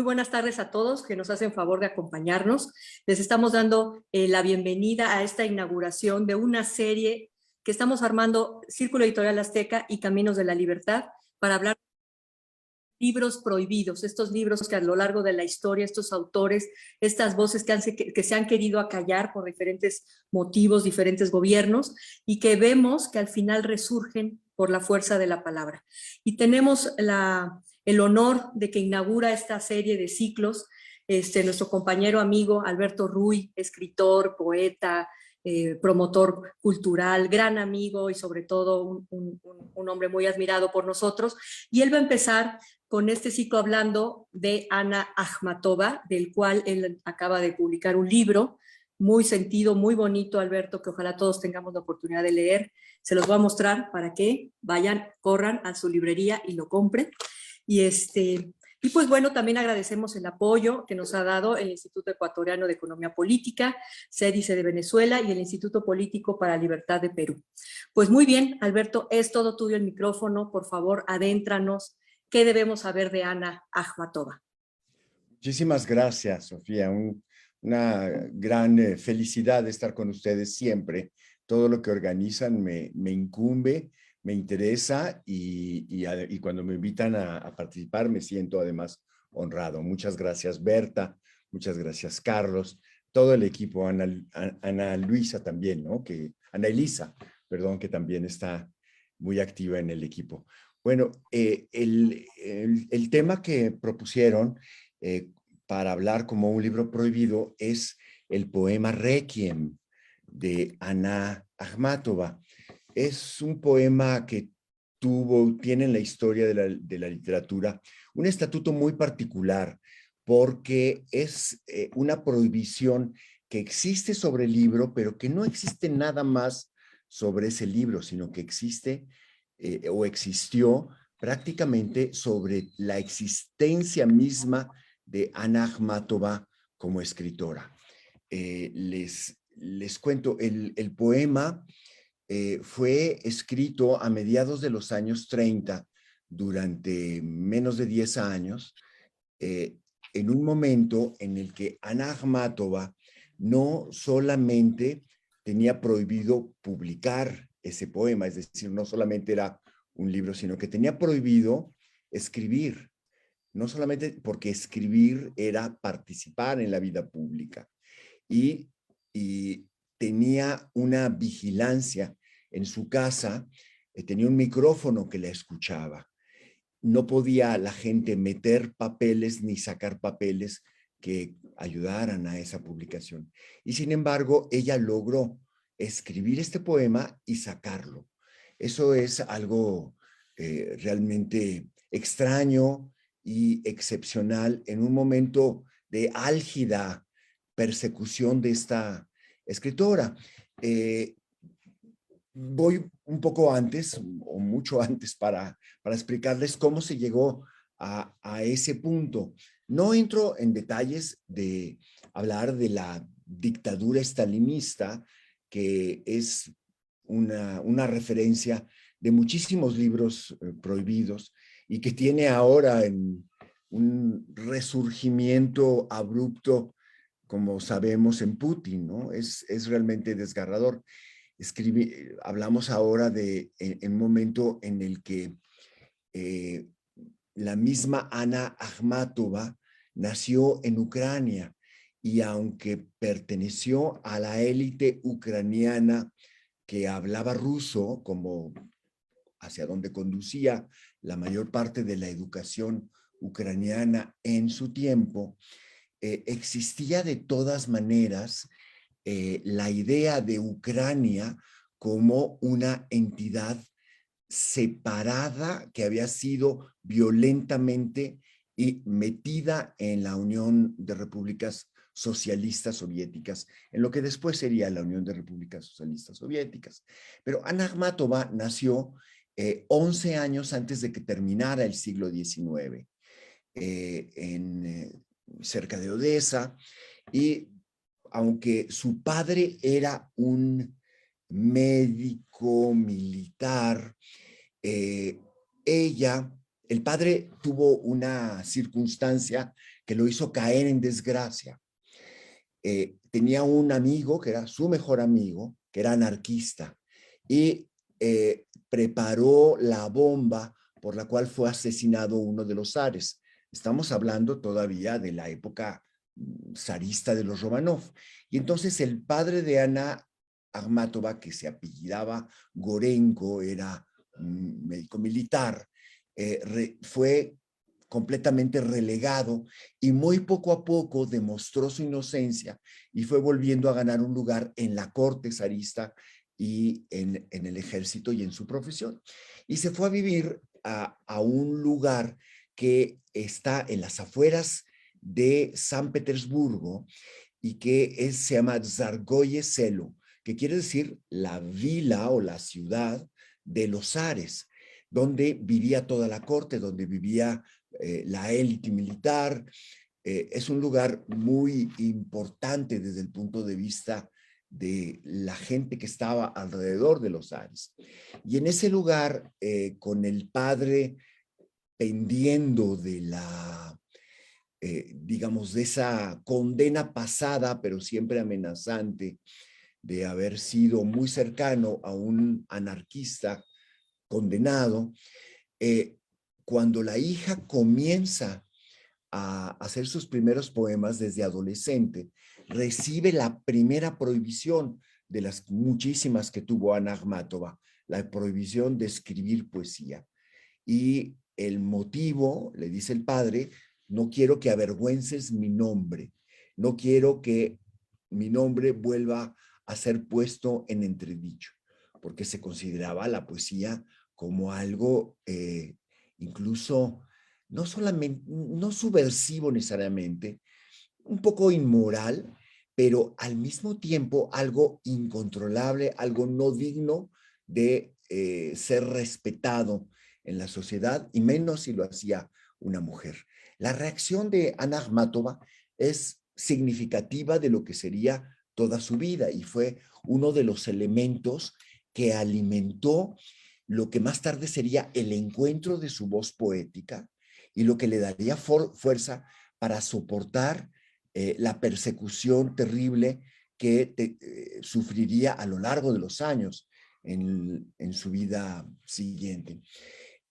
muy buenas tardes a todos que nos hacen favor de acompañarnos. Les estamos dando la bienvenida a esta inauguración de una serie que estamos armando Círculo Editorial Azteca y Caminos de la Libertad para hablar de libros prohibidos, estos libros que a lo largo de la historia, estos autores, estas voces que se han querido acallar por diferentes motivos, diferentes gobiernos, y que vemos que al final resurgen por la fuerza de la palabra. Y tenemos el honor de que inaugura esta serie de ciclos nuestro compañero amigo Alberto Ruy, escritor, poeta, promotor cultural, gran amigo y sobre todo un hombre muy admirado por nosotros. Y él va a empezar con este ciclo hablando de Ana Akhmatova, del cual él acaba de publicar un libro muy sentido, muy bonito, Alberto, que ojalá todos tengamos la oportunidad de leer. Se los voy a mostrar para que vayan, corran a su librería y lo compren. Y pues bueno, también agradecemos el apoyo que nos ha dado el Instituto Ecuatoriano de Economía Política, CEDICE de Venezuela y el Instituto Político para la Libertad de Perú. Pues muy bien, Alberto, es todo tuyo el micrófono. Por favor, adéntranos. ¿Qué debemos saber de Ana Akhmatova? Muchísimas gracias, Sofía. Una gran felicidad de estar con ustedes siempre. Todo lo que organizan me incumbe, me interesa y cuando me invitan a participar me siento además honrado. Muchas gracias, Berta. Muchas gracias, Carlos. Todo el equipo, Ana Luisa también, ¿no? Ana Elisa, perdón, que también está muy activa en el equipo. Bueno, el tema que propusieron para hablar como un libro prohibido es el poema Requiem de Ana Akhmatova. Es un poema que tiene en la historia de la literatura un estatuto muy particular porque es una prohibición que existe sobre el libro, pero que no existe nada más sobre ese libro, sino que existe o existió prácticamente sobre la existencia misma de Ana Akhmatova como escritora. Les cuento, el poema fue escrito a mediados de los años 30, durante menos de 10 años, en un momento en el que Ana Akhmatova no solamente tenía prohibido publicar ese poema, es decir, no solamente era un libro, sino que tenía prohibido escribir, no solamente porque escribir era participar en la vida pública, y tenía una vigilancia en su casa, tenía un micrófono que la escuchaba. No podía la gente meter papeles ni sacar papeles que ayudaran a esa publicación. Y sin embargo, ella logró escribir este poema y sacarlo. Eso es algo realmente extraño y excepcional en un momento de álgida persecución de esta escritora. Voy un poco antes o mucho antes para explicarles cómo se llegó a ese punto. No entro en detalles de hablar de la dictadura estalinista, que es una referencia de muchísimos libros prohibidos y que tiene ahora en un resurgimiento abrupto, como sabemos, en Putin, ¿no? Es realmente desgarrador. Hablamos ahora de un momento en el que la misma Ana Akhmatova nació en Ucrania y aunque perteneció a la élite ucraniana que hablaba ruso, como hacia donde conducía la mayor parte de la educación ucraniana en su tiempo, existía de todas maneras la idea de Ucrania como una entidad separada que había sido violentamente y metida en la Unión de Repúblicas Socialistas Soviéticas, en lo que después sería la Unión de Repúblicas Socialistas Soviéticas. Pero Ana Akhmatova nació 11 años antes de que terminara el siglo XIX, cerca de Odessa, y aunque su padre era un médico militar, ella el padre tuvo una circunstancia que lo hizo caer en desgracia. Tenía un amigo que era su mejor amigo, que era anarquista, y preparó la bomba por la cual fue asesinado uno de los zares. Estamos hablando todavía de la época zarista de los Romanov. Y entonces el padre de Ana Akhmatova, que se apellidaba Gorenko, era médico militar, fue completamente relegado y muy poco a poco demostró su inocencia y fue volviendo a ganar un lugar en la corte zarista y en el ejército y en su profesión. Y se fue a vivir a un lugar que está en las afueras de San Petersburgo y que se llama Tsarskoye Selo, que quiere decir la vila o la ciudad de los zares, donde vivía toda la corte, donde vivía la élite militar. Es un lugar muy importante desde el punto de vista de la gente que estaba alrededor de los zares. Y en ese lugar, con el padre pendiendo de la, digamos, de esa condena pasada, pero siempre amenazante, de haber sido muy cercano a un anarquista condenado, cuando la hija comienza a hacer sus primeros poemas desde adolescente, recibe la primera prohibición de las muchísimas que tuvo Ana Akhmatova, la prohibición de escribir poesía. Y el motivo, le dice el padre, no quiero que avergüences mi nombre, no quiero que mi nombre vuelva a ser puesto en entredicho, porque se consideraba la poesía como algo incluso no solamente, no subversivo necesariamente, un poco inmoral, pero al mismo tiempo algo incontrolable, algo no digno de ser respetado en la sociedad, y menos si lo hacía una mujer. La reacción de Ana Akhmatova es significativa de lo que sería toda su vida y fue uno de los elementos que alimentó lo que más tarde sería el encuentro de su voz poética y lo que le daría fuerza para soportar la persecución terrible que sufriría a lo largo de los años en su vida siguiente.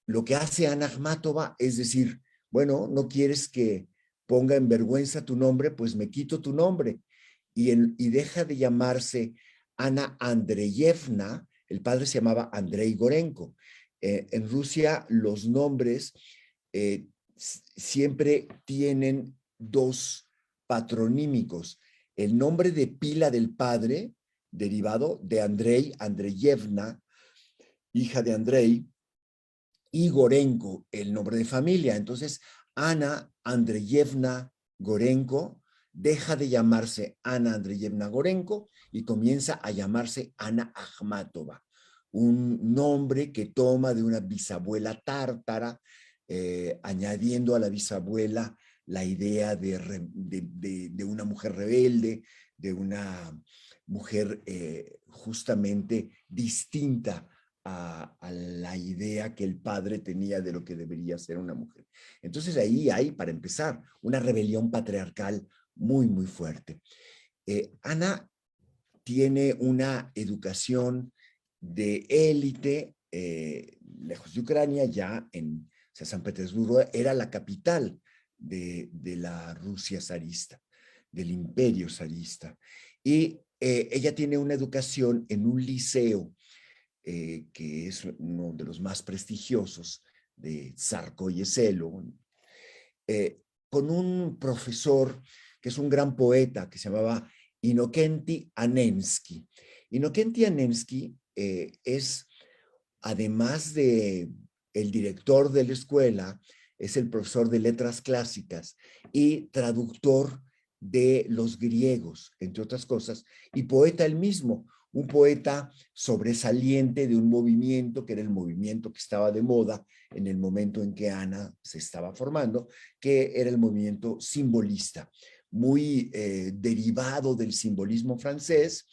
Lo que hace Ana Akhmatova es decir, bueno, no quieres que ponga en vergüenza tu nombre, pues me quito tu nombre y deja de llamarse Ana Andreyevna. El padre se llamaba Andrei Gorenko. En Rusia los nombres siempre tienen dos patronímicos. El nombre de pila del padre, derivado de Andrei, Andreyevna, hija de Andrei, y Gorenko, el nombre de familia. Entonces, Ana Andreyevna Gorenko deja de llamarse Ana Andreyevna Gorenko y comienza a llamarse Ana Akhmatova, un nombre que toma de una bisabuela tártara, añadiendo a la bisabuela la idea de una mujer rebelde, de una mujer justamente distinta a la idea que el padre tenía de lo que debería ser una mujer. Entonces ahí hay, para empezar, una rebelión patriarcal muy, muy fuerte. Ana tiene una educación de élite, lejos de Ucrania, ya en, o sea, San Petersburgo era la capital de la Rusia zarista, del imperio zarista. Y ella tiene una educación en un liceo que es uno de los más prestigiosos de Tsarskoye Selo, con un profesor que es un gran poeta que se llamaba Inokenti Anensky. Inokenti Anensky es, además de el director de la escuela, es el profesor de letras clásicas y traductor de los griegos, entre otras cosas, y poeta él mismo, un poeta sobresaliente de un movimiento que era el movimiento que estaba de moda en el momento en que Ana se estaba formando, que era el movimiento simbolista, muy derivado del simbolismo francés,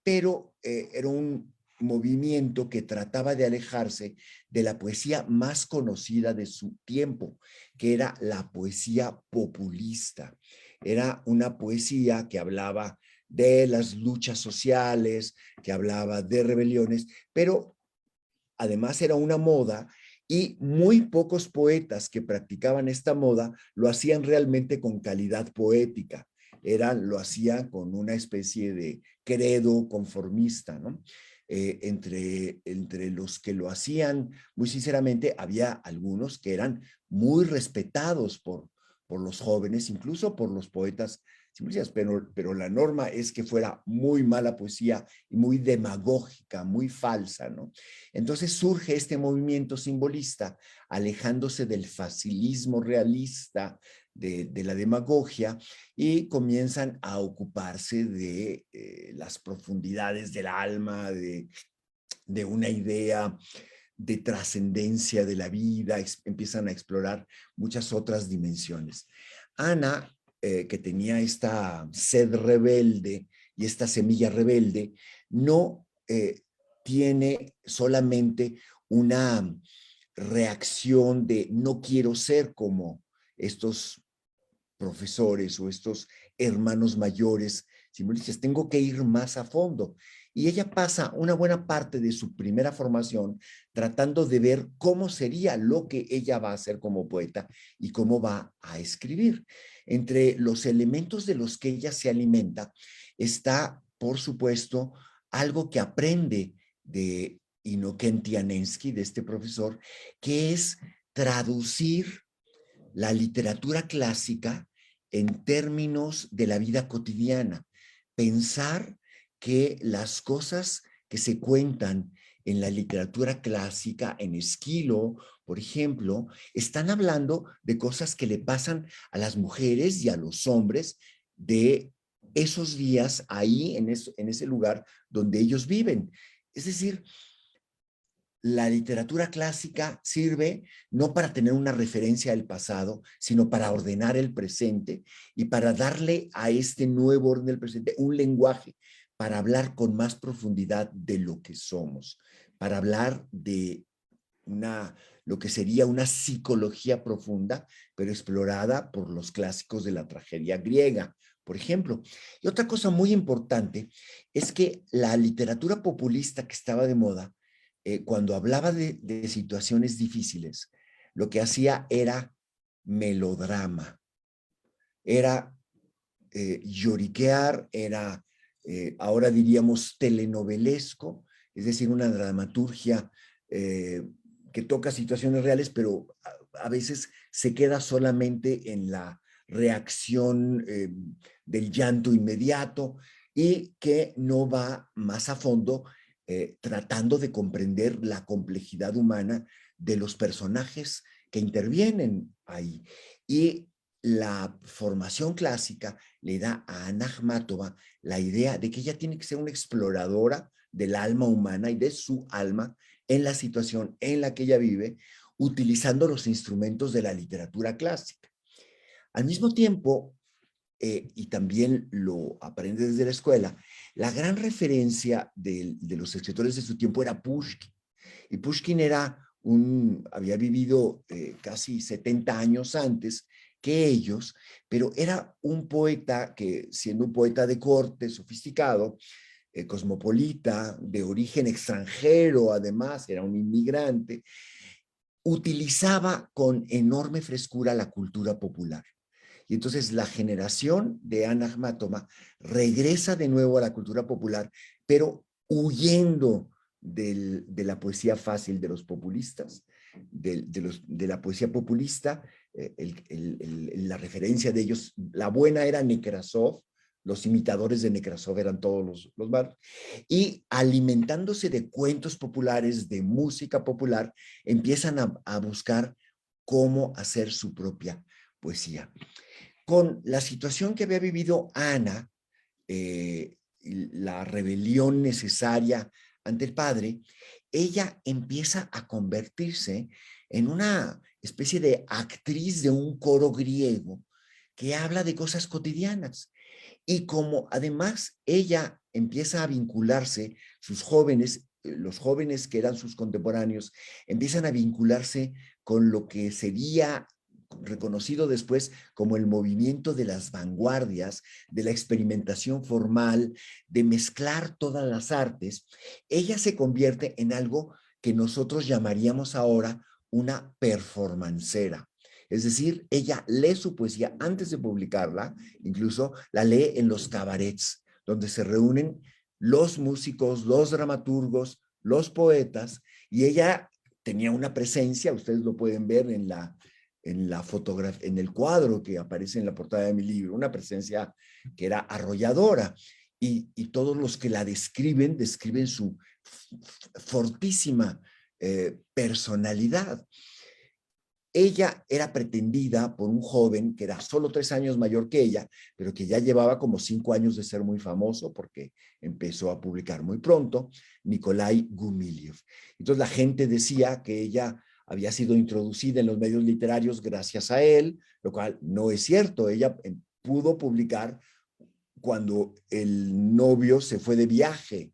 pero era un movimiento que trataba de alejarse de la poesía más conocida de su tiempo, que era la poesía populista. Era una poesía que hablaba de las luchas sociales, que hablaba de rebeliones, pero además era una moda y muy pocos poetas que practicaban esta moda lo hacían realmente con calidad poética. Lo hacían con una especie de credo conformista, ¿no? Entre los que lo hacían, muy sinceramente, había algunos que eran muy respetados por los jóvenes, incluso por los poetas simplistas, pero la norma es que fuera muy mala poesía y muy demagógica, muy falsa, ¿no? Entonces surge este movimiento simbolista, alejándose del facilismo realista, de la demagogia, y comienzan a ocuparse de las profundidades del alma, de una idea de trascendencia de la vida, empiezan a explorar muchas otras dimensiones. Ana, que tenía esta sed rebelde y esta semilla rebelde, no tiene solamente una reacción de no quiero ser como estos profesores o estos hermanos mayores simbolistas, tengo que ir más a fondo. Y ella pasa una buena parte de su primera formación tratando de ver cómo sería lo que ella va a hacer como poeta y cómo va a escribir. Entre los elementos de los que ella se alimenta está, por supuesto, algo que aprende de Inokenti Anensky, de este profesor, que es traducir la literatura clásica en términos de la vida cotidiana. Pensar que las cosas que se cuentan en la literatura clásica, en Esquilo, por ejemplo, están hablando de cosas que le pasan a las mujeres y a los hombres de esos días ahí, en ese lugar donde ellos viven. Es decir, la literatura clásica sirve no para tener una referencia al pasado, sino para ordenar el presente y para darle a este nuevo orden del presente un lenguaje, para hablar con más profundidad de lo que somos, para hablar de lo que sería una psicología profunda, pero explorada por los clásicos de la tragedia griega, por ejemplo. Y otra cosa muy importante es que la literatura populista que estaba de moda, cuando hablaba de situaciones difíciles, lo que hacía era melodrama, era lloriquear, era, ahora diríamos, telenovelesco, es decir, una dramaturgia que toca situaciones reales, pero a veces se queda solamente en la reacción del llanto inmediato y que no va más a fondo tratando de comprender la complejidad humana de los personajes que intervienen ahí. Y la formación clásica le da a Ana Akhmatova la idea de que ella tiene que ser una exploradora del alma humana y de su alma en la situación en la que ella vive, utilizando los instrumentos de la literatura clásica. Al mismo tiempo, y también lo aprende desde la escuela, la gran referencia de los escritores de su tiempo era Pushkin. Y Pushkin había vivido casi 70 años antes que ellos, pero era un poeta que, siendo un poeta de corte, sofisticado, cosmopolita, de origen extranjero, además, era un inmigrante, utilizaba con enorme frescura la cultura popular. Y entonces la generación de Ana Akhmatova regresa de nuevo a la cultura popular, pero huyendo de la poesía fácil de los populistas, de la poesía populista, la referencia de ellos, la buena era Nekrasov, los imitadores de Nekrasov eran todos los malos, y alimentándose de cuentos populares, de música popular, empiezan a buscar cómo hacer su propia poesía. Con la situación que había vivido Ana, la rebelión necesaria ante el padre, ella empieza a convertirse en una especie de actriz de un coro griego que habla de cosas cotidianas. Y como además ella empieza a vincularse, sus jóvenes los jóvenes que eran sus contemporáneos empiezan a vincularse con lo que sería reconocido después como el movimiento de las vanguardias, de la experimentación formal, de mezclar todas las artes, ella se convierte en algo que nosotros llamaríamos ahora una performancera. Es decir, ella lee su poesía antes de publicarla, incluso la lee en los cabarets, donde se reúnen los músicos, los dramaturgos, los poetas, y ella tenía una presencia, ustedes lo pueden ver en la fotografía, en el cuadro que aparece en la portada de mi libro, una presencia que era arrolladora. Y todos los que la describen su fortísima personalidad. Ella era pretendida por un joven que era solo 3 años mayor que ella, pero que ya llevaba como 5 años de ser muy famoso porque empezó a publicar muy pronto, Nikolai Gumilev. Entonces la gente decía que ella había sido introducida en los medios literarios gracias a él, lo cual no es cierto. Ella pudo publicar cuando el novio se fue de viaje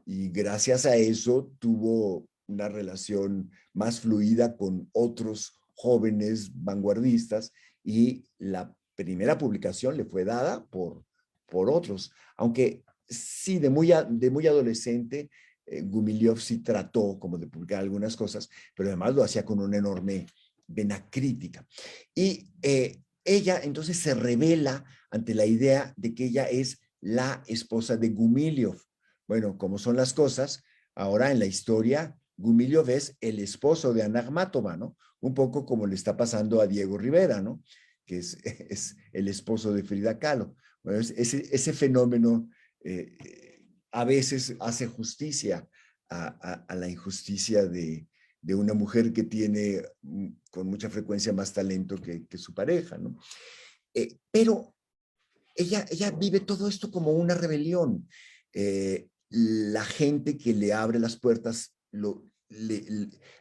y gracias a eso tuvo una relación más fluida con otros jóvenes vanguardistas y la primera publicación le fue dada por otros, aunque sí, de muy adolescente, Gumilev sí trató como de publicar algunas cosas, pero además lo hacía con una enorme vena crítica. Y ella entonces se revela ante la idea de que ella es la esposa de Gumilev. Bueno, como son las cosas, ahora en la historia, Gumilev es el esposo de Ana Akhmatova, ¿no? Un poco como le está pasando a Diego Rivera, ¿no? Que es el esposo de Frida Kahlo. Bueno, ese fenómeno a veces hace justicia a la injusticia de una mujer que tiene con mucha frecuencia más talento que su pareja, ¿no? Pero ella vive todo esto como una rebelión. La gente que le abre las puertas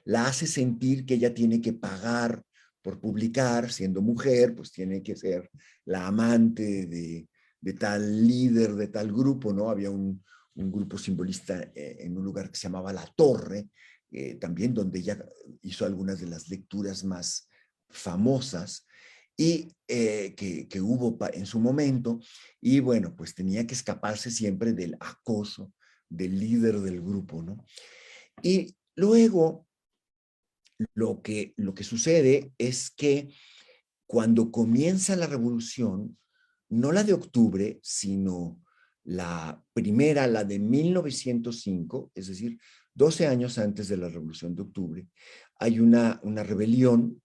la hace sentir que ella tiene que pagar por publicar, siendo mujer, pues tiene que ser la amante de tal líder, de tal grupo, ¿no? Había un grupo simbolista en un lugar que se llamaba La Torre, también donde ella hizo algunas de las lecturas más famosas y que hubo en su momento, y bueno, pues tenía que escaparse siempre del acoso del líder del grupo, ¿no? Y luego lo que sucede es que cuando comienza la revolución, no la de octubre, sino la primera, la de 1905, es decir, 12 años antes de la revolución de octubre, hay una rebelión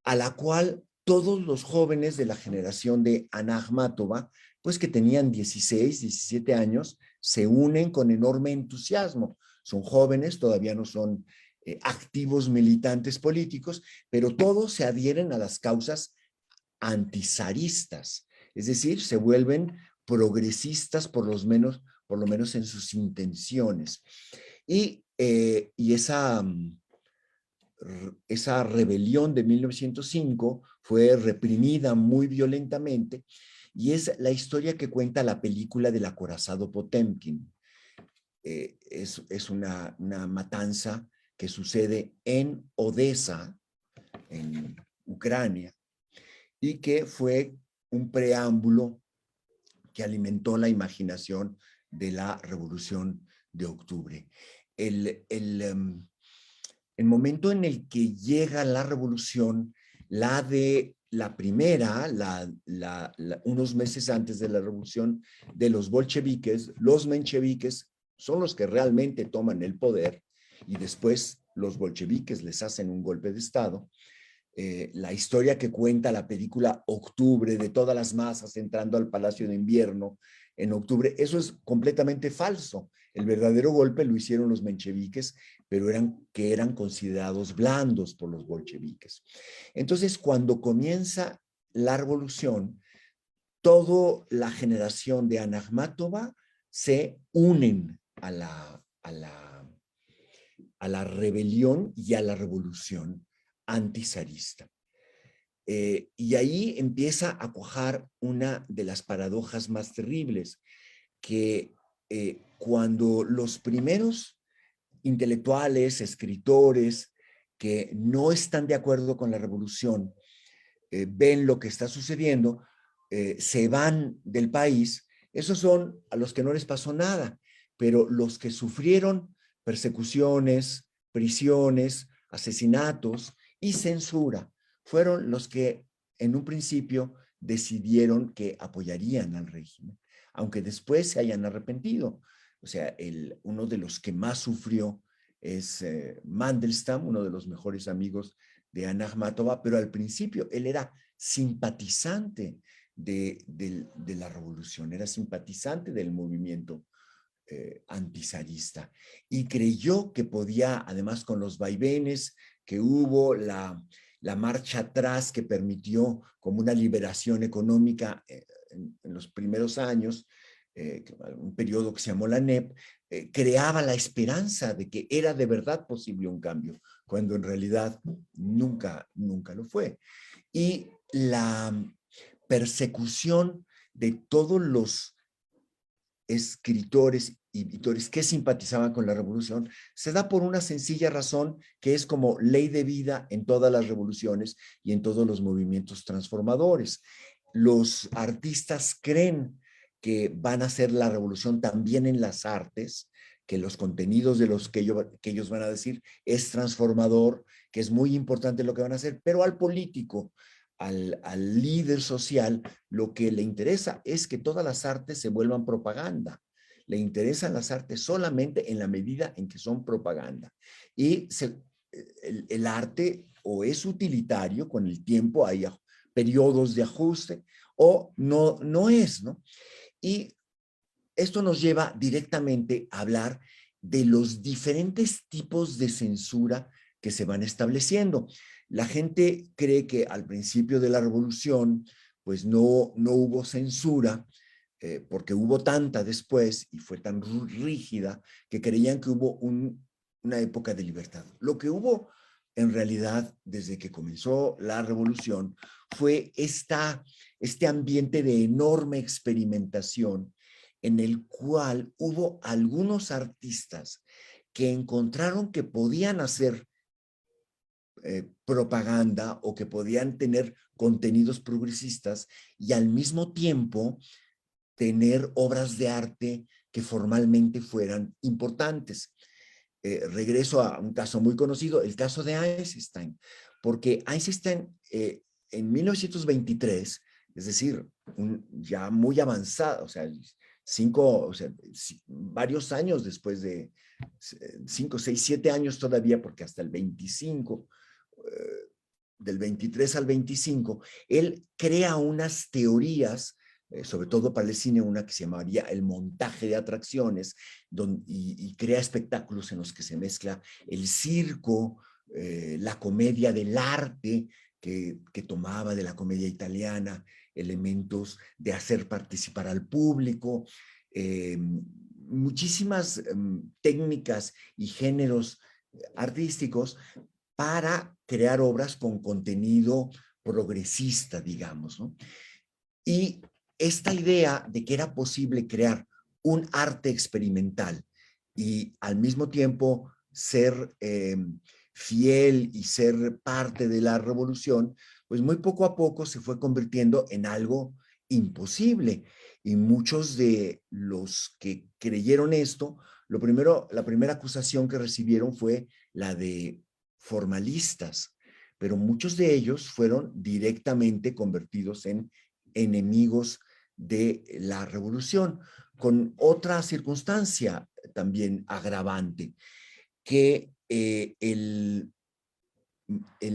a la cual todos los jóvenes de la generación de Ana Akhmatova, pues que tenían 16, 17 años, se unen con enorme entusiasmo. Son jóvenes, todavía no son activos militantes políticos, pero todos se adhieren a las causas antizaristas, es decir, se vuelven progresistas por lo menos en sus intenciones. Y esa rebelión de 1905 fue reprimida muy violentamente y es la historia que cuenta la película del acorazado Potemkin. Es una matanza que sucede en Odessa, en Ucrania, y que fue un preámbulo que alimentó la imaginación de la Revolución de Octubre. El momento en el que llega la revolución, la primera, unos meses antes de la revolución de los bolcheviques, los mencheviques son los que realmente toman el poder y después los bolcheviques les hacen un golpe de Estado. La historia que cuenta la película Octubre, de todas las masas entrando al Palacio de Invierno en octubre, eso es completamente falso. El verdadero golpe lo hicieron los mencheviques, pero eran considerados blandos por los bolcheviques. Entonces, cuando comienza la revolución, toda la generación de Ana Akhmatova se unen a la rebelión y a la revolución antizarista. Y ahí empieza a cuajar una de las paradojas más terribles, que cuando los primeros intelectuales, escritores que no están de acuerdo con la revolución, ven lo que está sucediendo, se van del país, esos son a los que no les pasó nada, pero los que sufrieron persecuciones, prisiones, asesinatos y censura, fueron los que en un principio decidieron que apoyarían al régimen, aunque después se hayan arrepentido. O sea, uno de los que más sufrió es Mandelstam, uno de los mejores amigos de Ana Akhmatova, pero al principio él era simpatizante de la revolución, era simpatizante del movimiento antizarista y creyó que podía, además con los vaivenes que hubo, la marcha atrás que permitió como una liberación económica en los primeros años, un periodo que se llamó la NEP, creaba la esperanza de que era de verdad posible un cambio, cuando en realidad nunca lo fue. Y la persecución de todos los escritores y editores que simpatizaban con la revolución se da por una sencilla razón que es como ley de vida en todas las revoluciones y en todos los movimientos transformadores. Los artistas creen que van a hacer la revolución también en las artes, que los contenidos de los que ellos van a decir es transformador, que es muy importante lo que van a hacer, pero al político, al líder social, lo que le interesa es que todas las artes se vuelvan propaganda. Le interesan las artes solamente en la medida en que son propaganda. Y el arte o es utilitario, con el tiempo hay periodos de ajuste, o no es, ¿no? Y esto nos lleva directamente a hablar de los diferentes tipos de censura que se van estableciendo. La gente cree que al principio de la revolución, pues no hubo censura, porque hubo tanta después y fue tan rígida que creían que hubo una época de libertad. Lo que hubo en realidad desde que comenzó la revolución fue este ambiente de enorme experimentación en el cual hubo algunos artistas que encontraron que podían hacer propaganda o que podían tener contenidos progresistas y al mismo tiempo tener obras de arte que formalmente fueran importantes. Regreso a un caso muy conocido, el caso de Einstein, porque Einstein en 1923, es decir, ya muy avanzado, o sea, varios años después de 5, 6, 7 años todavía, porque hasta el 25, del 23 al 25, él crea unas teorías, sobre todo para el cine, una que se llamaría el montaje de atracciones, y crea espectáculos en los que se mezcla el circo, la comedia del arte, que tomaba de la comedia italiana elementos de hacer participar al público, muchísimas técnicas y géneros artísticos para crear obras con contenido progresista, digamos, ¿no? Y esta idea de que era posible crear un arte experimental y al mismo tiempo ser fiel y ser parte de la revolución, pues muy poco a poco se fue convirtiendo en algo imposible. Y muchos de los que creyeron esto, la primera acusación que recibieron fue la de formalistas, pero muchos de ellos fueron directamente convertidos en enemigos de la revolución, con otra circunstancia también agravante, que el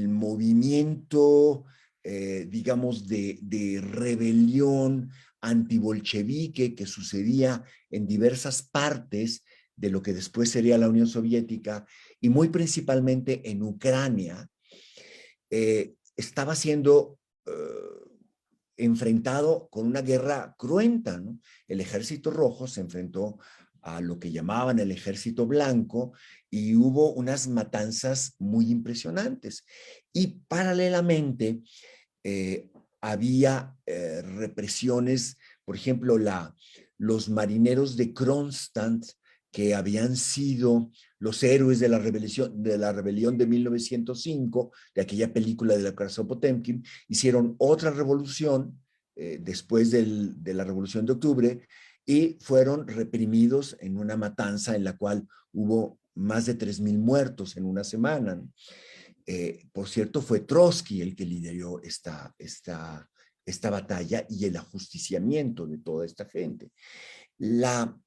movimiento, digamos, de rebelión antibolchevique que sucedía en diversas partes de lo que después sería la Unión Soviética y muy principalmente en Ucrania, estaba siendo enfrentado con una guerra cruenta, ¿no? El Ejército Rojo se enfrentó a lo que llamaban el Ejército Blanco y hubo unas matanzas muy impresionantes. Y paralelamente había represiones, por ejemplo, los marineros de Kronstadt, que habían sido los héroes de la rebelión de 1905, de aquella película de la Casa Potemkin, hicieron otra revolución después de la Revolución de Octubre y fueron reprimidos en una matanza en la cual hubo más de 3,000 muertos en una semana. Por cierto, fue Trotsky el que lideró esta batalla y el ajusticiamiento de toda esta gente. La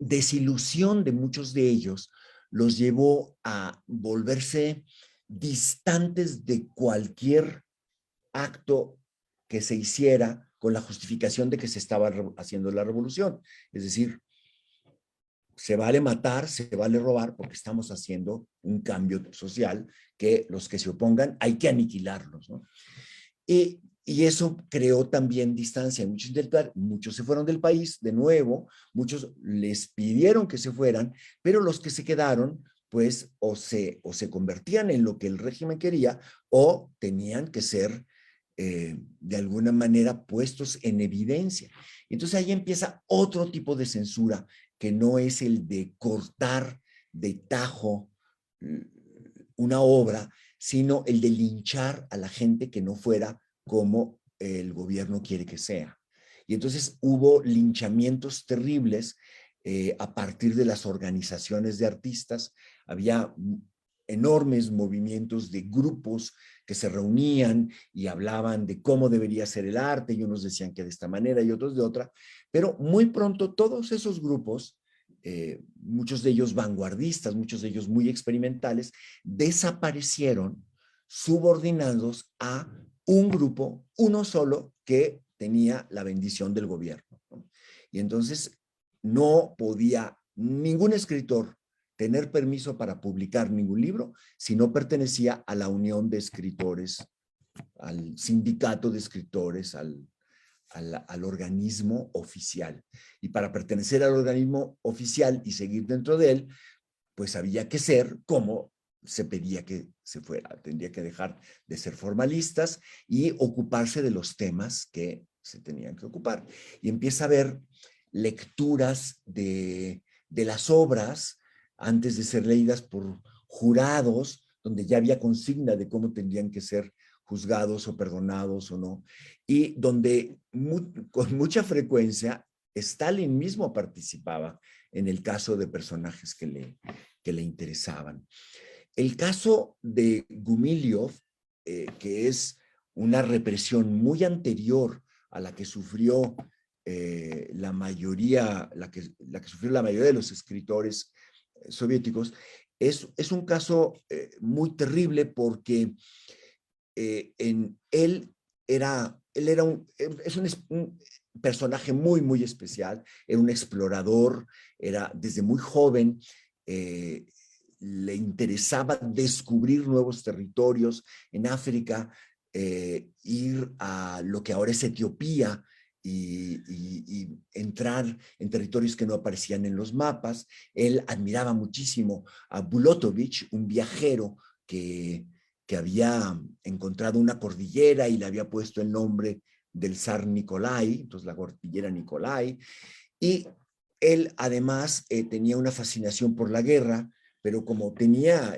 desilusión de muchos de ellos los llevó a volverse distantes de cualquier acto que se hiciera con la justificación de que se estaba haciendo la revolución. Es decir, se vale matar, se vale robar, porque estamos haciendo un cambio social que los que se opongan hay que aniquilarlos, ¿no? Y eso creó también distancia en muchos intelectuales. Muchos se fueron del país, de nuevo, muchos les pidieron que se fueran, pero los que se quedaron, pues, o se convertían en lo que el régimen quería, o tenían que ser, de alguna manera, puestos en evidencia. Entonces ahí empieza otro tipo de censura, que no es el de cortar de tajo una obra, sino el de linchar a la gente que no fuera como el gobierno quiere que sea. Y entonces hubo linchamientos terribles a partir de las organizaciones de artistas. Había enormes movimientos de grupos que se reunían y hablaban de cómo debería ser el arte, y unos decían que de esta manera y otros de otra, pero muy pronto todos esos grupos, muchos de ellos vanguardistas, muchos de ellos muy experimentales, desaparecieron subordinados a un grupo, uno solo, que tenía la bendición del gobierno, ¿no? Y entonces no podía ningún escritor tener permiso para publicar ningún libro si no pertenecía a la unión de escritores, al sindicato de escritores, al organismo oficial. Y para pertenecer al organismo oficial y seguir dentro de él, pues había que ser como se pedía que se fuera. Tendría que dejar de ser formalistas y ocuparse de los temas que se tenían que ocupar. Y empieza a haber lecturas de las obras antes de ser leídas por jurados, donde ya había consigna de cómo tendrían que ser juzgados o perdonados o no, y donde con mucha frecuencia Stalin mismo participaba en el caso de personajes que le interesaban. El caso de Gumilyov, que es una represión muy anterior a la que sufrió la mayoría de los escritores soviéticos, es un caso muy terrible porque él era un personaje muy, muy especial, era un explorador, desde muy joven, le interesaba descubrir nuevos territorios en África, ir a lo que ahora es Etiopía y entrar en territorios que no aparecían en los mapas. Él admiraba muchísimo a Bulatovich, un viajero que había encontrado una cordillera y le había puesto el nombre del zar Nicolai, entonces la cordillera Nicolai, y él además tenía una fascinación por la guerra, pero como tenía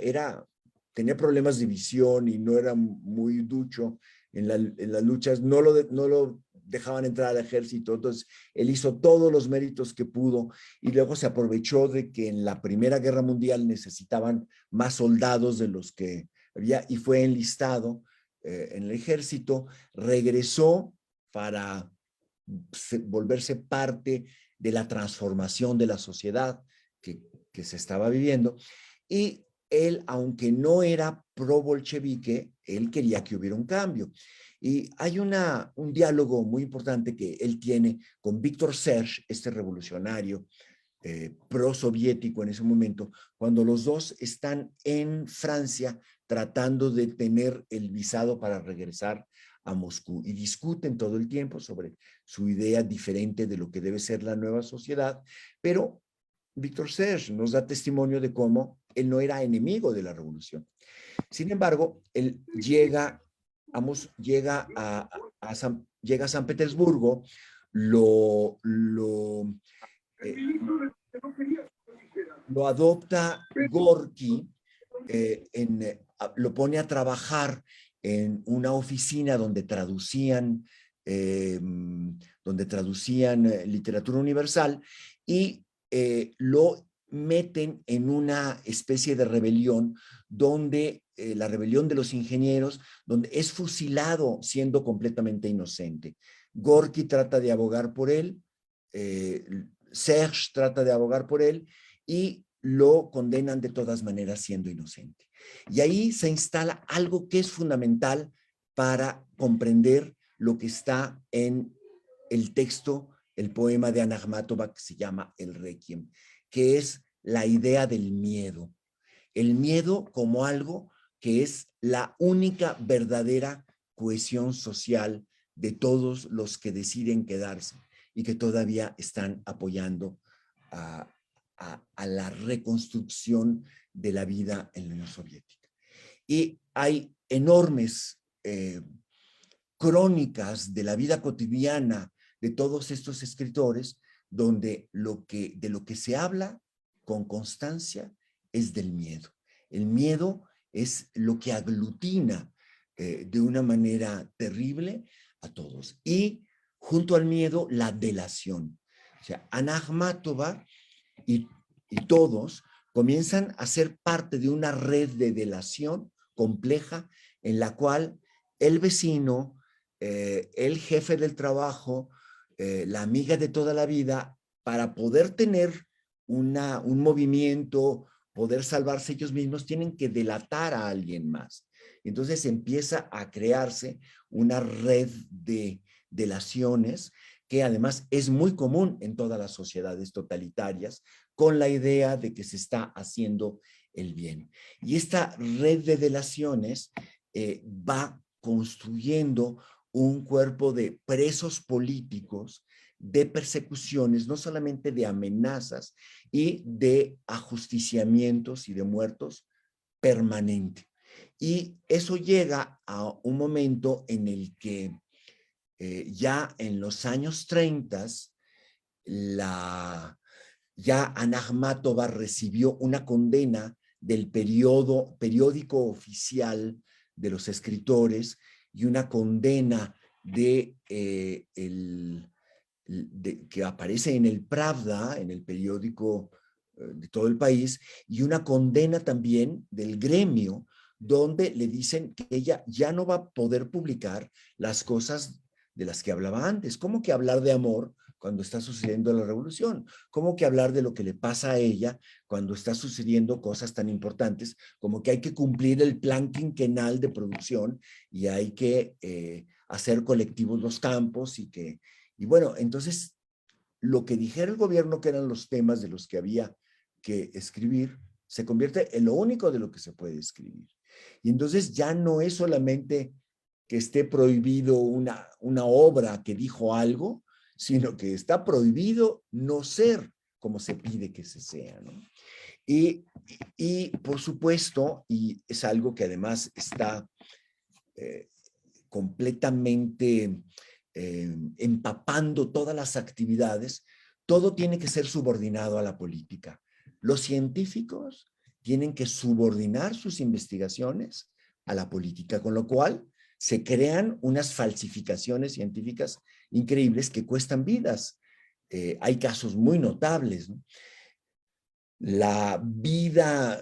problemas de visión y no era muy ducho en las luchas, no lo dejaban entrar al ejército, entonces él hizo todos los méritos que pudo y luego se aprovechó de que en la Primera Guerra Mundial necesitaban más soldados de los que había y fue enlistado en el ejército, regresó para volverse parte de la transformación de la sociedad que se estaba viviendo. Y él, aunque no era pro-bolchevique, él quería que hubiera un cambio. Y hay un diálogo muy importante que él tiene con Víctor Serge, este revolucionario pro-soviético en ese momento, cuando los dos están en Francia tratando de tener el visado para regresar a Moscú y discuten todo el tiempo sobre su idea diferente de lo que debe ser la nueva sociedad, pero Víctor Serge nos da testimonio de cómo él no era enemigo de la revolución. Sin embargo, él llega a San Petersburgo lo, lo, eh, lo adopta Gorky, lo pone a trabajar en una oficina donde traducían literatura universal y lo meten en una especie de rebelión donde la rebelión de los ingenieros, donde es fusilado siendo completamente inocente. Gorky trata de abogar por él, eh, Serge trata de abogar por él y lo condenan de todas maneras siendo inocente. Y ahí se instala algo que es fundamental para comprender lo que está en el texto, el poema de Ana Akhmatova que se llama El Requiem, que es la idea del miedo. El miedo como algo que es la única verdadera cohesión social de todos los que deciden quedarse y que todavía están apoyando a la reconstrucción de la vida en la Unión Soviética. Y hay enormes crónicas de la vida cotidiana de todos estos escritores, donde de lo que se habla con constancia es del miedo. El miedo es lo que aglutina de una manera terrible a todos. Y junto al miedo, la delación. O sea, Ana Akhmatova y todos comienzan a ser parte de una red de delación compleja en la cual el vecino, el jefe del trabajo, la amiga de toda la vida, para poder tener un movimiento, poder salvarse ellos mismos, tienen que delatar a alguien más. Entonces empieza a crearse una red de delaciones que además es muy común en todas las sociedades totalitarias, con la idea de que se está haciendo el bien. Y esta red de delaciones va construyendo un cuerpo de presos políticos, de persecuciones, no solamente de amenazas y de ajusticiamientos y de muertos permanente. Y eso llega a un momento en el que ya en los años 30, ya Ana Akhmatova recibió una condena del periódico oficial de los escritores y una condena que aparece en el Pravda, en el periódico de todo el país, y una condena también del gremio, donde le dicen que ella ya no va a poder publicar las cosas de las que hablaba antes. ¿Cómo que hablar de amor cuando está sucediendo la revolución? ¿Cómo que hablar de lo que le pasa a ella cuando está sucediendo cosas tan importantes como que hay que cumplir el plan quinquenal de producción y hay que hacer colectivos los campos y bueno, entonces lo que dijera el gobierno que eran los temas de los que había que escribir se convierte en lo único de lo que se puede escribir. Y entonces ya no es solamente que esté prohibido una obra que dijo algo, sino que está prohibido no ser como se pide que se sea, ¿no? Y por supuesto, y es algo que además está completamente empapando todas las actividades, todo tiene que ser subordinado a la política. Los científicos tienen que subordinar sus investigaciones a la política, con lo cual se crean unas falsificaciones científicas increíbles que cuestan vidas. Hay casos muy notables, ¿no? La vida,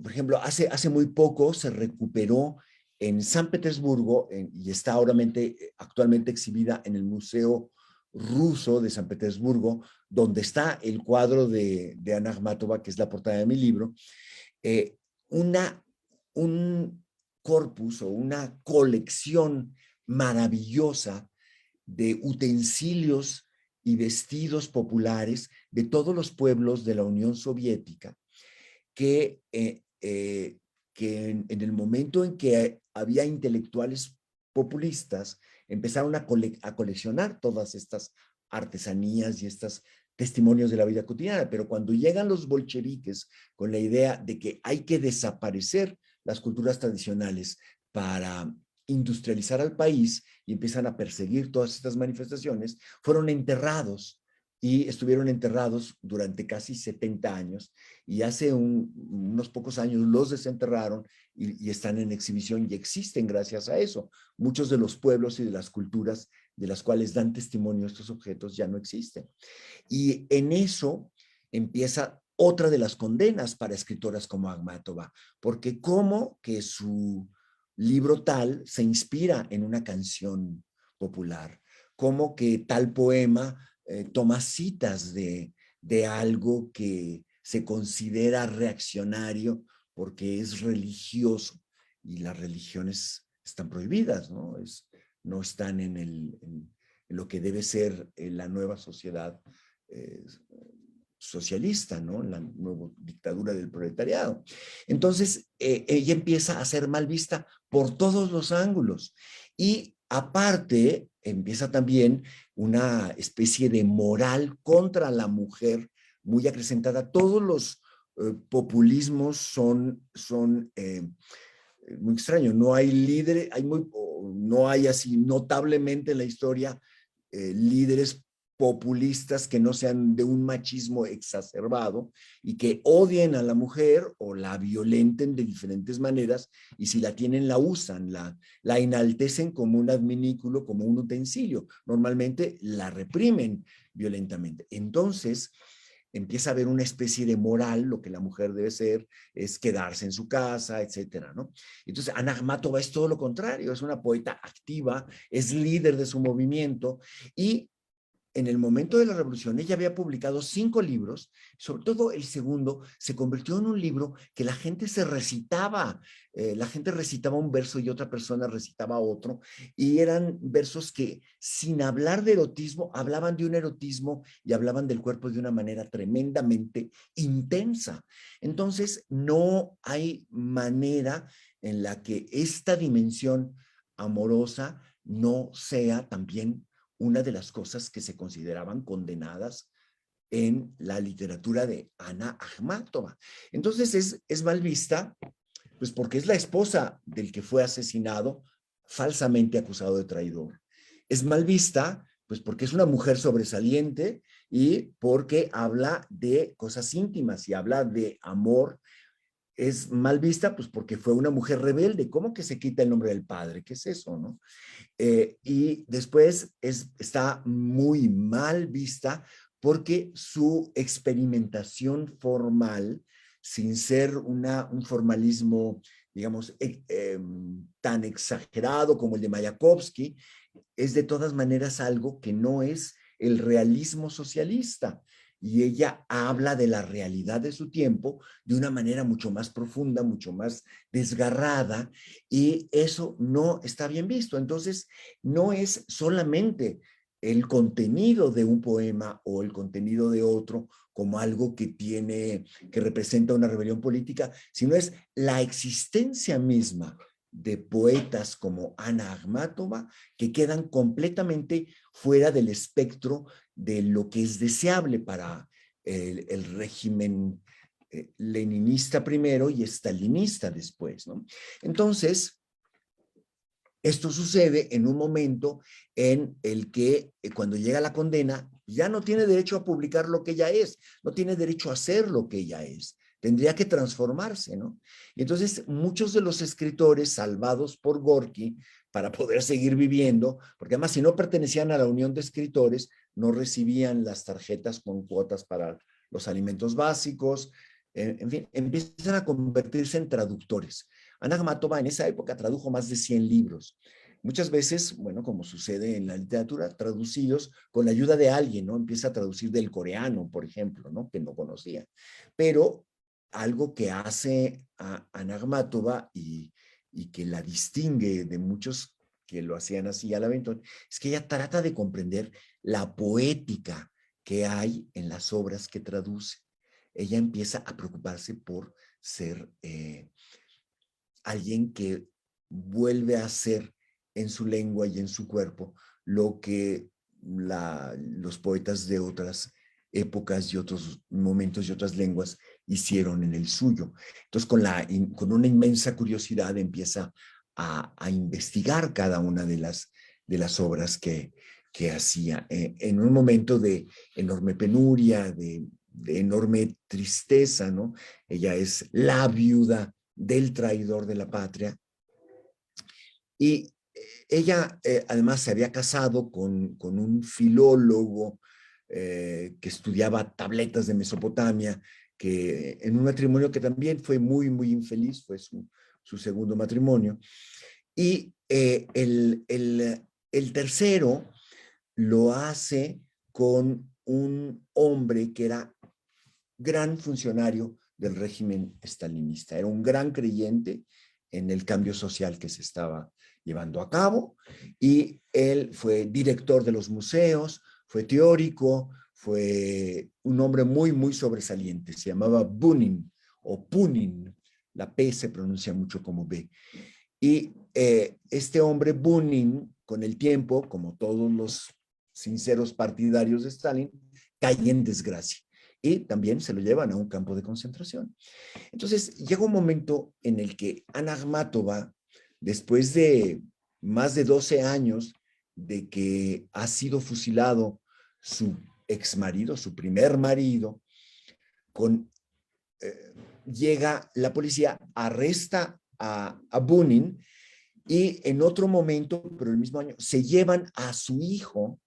por ejemplo, hace muy poco se recuperó en San Petersburgo y está actualmente exhibida en el Museo Ruso de San Petersburgo, donde está el cuadro de Ana Akhmatova, que es la portada de mi libro, eh, un corpus o una colección maravillosa de utensilios y vestidos populares de todos los pueblos de la Unión Soviética, que en el momento en que había intelectuales populistas, empezaron a coleccionar todas estas artesanías y estos testimonios de la vida cotidiana. Pero cuando llegan los bolcheviques con la idea de que hay que desaparecer las culturas tradicionales para industrializar al país y empiezan a perseguir todas estas manifestaciones, fueron enterrados y estuvieron enterrados durante casi 70 años y hace unos pocos años los desenterraron y están en exhibición y existen gracias a eso. Muchos de los pueblos y de las culturas de las cuales dan testimonio estos objetos ya no existen. Y en eso empieza otra de las condenas para escritoras como Akhmatova, porque como que su libro tal se inspira en una canción popular, como que tal poema toma citas de algo que se considera reaccionario porque es religioso y las religiones están prohibidas, ¿no? No están en lo que debe ser la nueva sociedad eh, socialista, ¿no? La nueva dictadura del proletariado. Entonces, ella empieza a ser mal vista por todos los ángulos. Y aparte, empieza también una especie de moral contra la mujer muy acrecentada. Todos los populismos son muy extraños. No hay líderes, no hay así notablemente en la historia líderes populistas que no sean de un machismo exacerbado y que odien a la mujer o la violenten de diferentes maneras y si la tienen la usan, la enaltecen como un adminículo, como un utensilio. Normalmente la reprimen violentamente. Entonces empieza a haber una especie de moral, lo que la mujer debe ser es quedarse en su casa, etcétera, ¿no? Entonces Ana Akhmatova es todo lo contrario, es una poeta activa, es líder de su movimiento y en el momento de la revolución, ella había publicado 5 libros, sobre todo el segundo se convirtió en un libro que la gente se recitaba, la gente recitaba un verso y otra persona recitaba otro, y eran versos que sin hablar de erotismo, hablaban de un erotismo y hablaban del cuerpo de una manera tremendamente intensa. Entonces, no hay manera en la que esta dimensión amorosa no sea también una de las cosas que se consideraban condenadas en la literatura de Ana Akhmatova. Entonces es mal vista, pues porque es la esposa del que fue asesinado, falsamente acusado de traidor. Es mal vista, pues porque es una mujer sobresaliente y porque habla de cosas íntimas y habla de amor. Es mal vista, pues porque fue una mujer rebelde. ¿Cómo que se quita el nombre del padre? ¿Qué es eso, no? Y después está muy mal vista porque su experimentación formal, sin ser un formalismo, digamos, tan exagerado como el de Mayakovsky, es de todas maneras algo que no es el realismo socialista. Y ella habla de la realidad de su tiempo de una manera mucho más profunda, mucho más desgarrada, y eso no está bien visto. Entonces, no es solamente el contenido de un poema o el contenido de otro como algo que representa una rebelión política, sino es la existencia misma de poetas como Ana Akhmatova que quedan completamente fuera del espectro de lo que es deseable para el régimen leninista primero y estalinista después, ¿no? Entonces, esto sucede en un momento en el que cuando llega la condena ya no tiene derecho a publicar lo que ella es, no tiene derecho a hacer lo que ella es, tendría que transformarse, ¿no? Y entonces muchos de los escritores salvados por Gorky para poder seguir viviendo, porque además si no pertenecían a la Unión de Escritores, no recibían las tarjetas con cuotas para los alimentos básicos, en fin, empiezan a convertirse en traductores. Ana Akhmatova en esa época tradujo más de 100 libros. Muchas veces, bueno, como sucede en la literatura, traducidos con la ayuda de alguien, ¿no? Empieza a traducir del coreano, por ejemplo, ¿no? Que no conocía. Pero algo que hace a Ana Akhmatova y que la distingue de muchos que lo hacían así al aventón, es que ella trata de comprender la poética que hay en las obras que traduce. Ella empieza a preocuparse por ser alguien que vuelve a hacer en su lengua y en su cuerpo lo que los poetas de otras épocas y otros momentos y otras lenguas hicieron en el suyo. Entonces, con una inmensa curiosidad empieza a investigar cada una de las obras que hacía en un momento de enorme penuria, de enorme tristeza, ¿no? Ella es la viuda del traidor de la patria y ella además se había casado con un filólogo que estudiaba tabletas de Mesopotamia, que en un matrimonio que también fue muy, muy infeliz, fue su segundo matrimonio. Y el tercero lo hace con un hombre que era gran funcionario del régimen estalinista. Era un gran creyente en el cambio social que se estaba llevando a cabo y él fue director de los museos, fue teórico, fue un hombre muy, muy sobresaliente. Se llamaba Bunin o Punin. La P se pronuncia mucho como B. Y este hombre Bunin, con el tiempo, como todos los sinceros partidarios de Stalin, cae en desgracia y también se lo llevan a un campo de concentración. Entonces, llega un momento en el que Ana Akhmatova, después de más de 12 años de que ha sido fusilado su ex marido, su primer marido, con, llega la policía, arresta a Bunin y en otro momento, pero el mismo año, se llevan a su hijo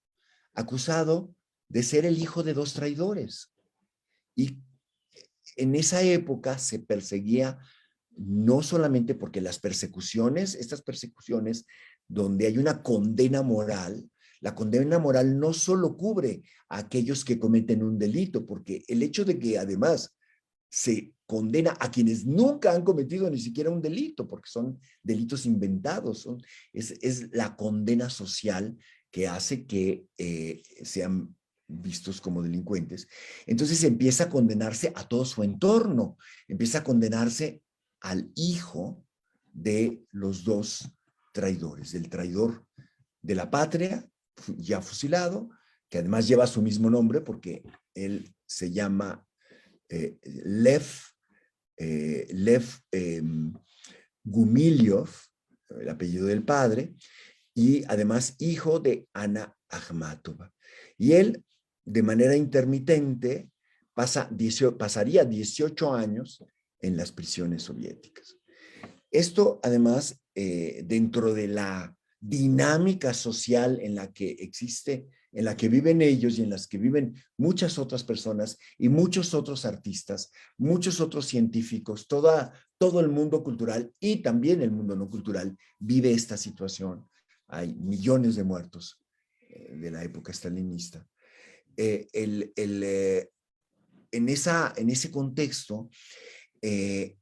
acusado de ser el hijo de dos traidores. Y en esa época se perseguía no solamente porque las persecuciones, estas persecuciones donde hay una condena moral, la condena moral no solo cubre a aquellos que cometen un delito, porque el hecho de que además se condena a quienes nunca han cometido ni siquiera un delito, porque son delitos inventados, es la condena social que hace que sean vistos como delincuentes. Entonces empieza a condenarse a todo su entorno, empieza a condenarse al hijo de los dos traidores, del traidor de la patria, ya fusilado, que además lleva su mismo nombre porque él se llama Lev, Lev Gumilyov, el apellido del padre, y además hijo de Ana Akhmatova. Y él, de manera intermitente, pasaría 18 años en las prisiones soviéticas. Esto, además, dentro de la dinámica social en la que existe, en la que viven ellos y en las que viven muchas otras personas y muchos otros artistas, muchos otros científicos, todo el mundo cultural y también el mundo no cultural vive esta situación. Hay millones de muertos de la época stalinista. En ese contexto,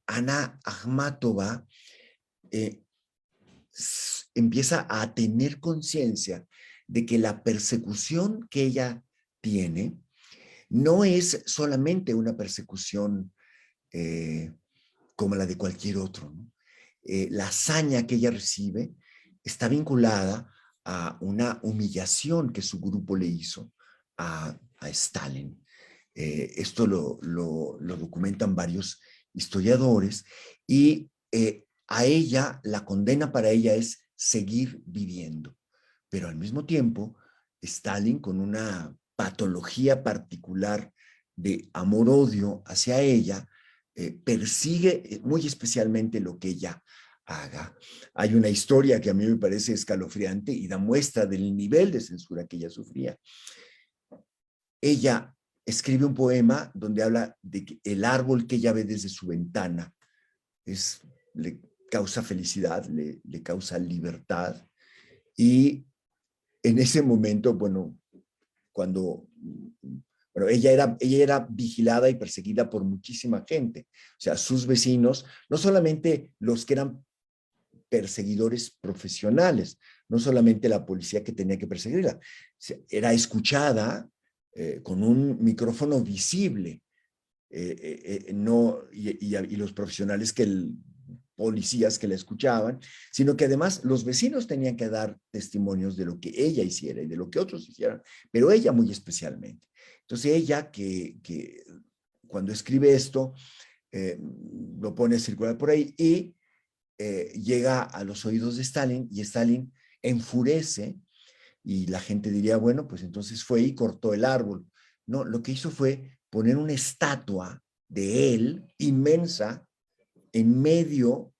Ana Akhmatova empieza a tener conciencia de que la persecución que ella tiene no es solamente una persecución como la de cualquier otro, ¿no? La hazaña que ella recibe está vinculada a una humillación que su grupo le hizo a Stalin. Esto lo documentan varios historiadores y a ella, la condena para ella es seguir viviendo. Pero al mismo tiempo, Stalin, con una patología particular de amor-odio hacia ella, persigue muy especialmente lo que ella haga. Hay una historia que a mí me parece escalofriante y da muestra del nivel de censura que ella sufría. Ella escribe un poema donde habla de que el árbol que ella ve desde su ventana le causa felicidad, le causa libertad. Y en ese momento, bueno, ella era vigilada y perseguida por muchísima gente. O sea, sus vecinos, no solamente los que eran perseguidores profesionales, no solamente la policía que tenía que perseguirla, era escuchada con un micrófono visible, no, y los profesionales policías que la escuchaban, sino que además los vecinos tenían que dar testimonios de lo que ella hiciera y de lo que otros hicieran, pero ella muy especialmente. Entonces ella que cuando escribe esto, lo pone a circular por ahí y llega a los oídos de Stalin y Stalin enfurece y la gente diría, bueno, pues entonces fue y cortó el árbol. No, lo que hizo fue poner una estatua de él inmensa en medio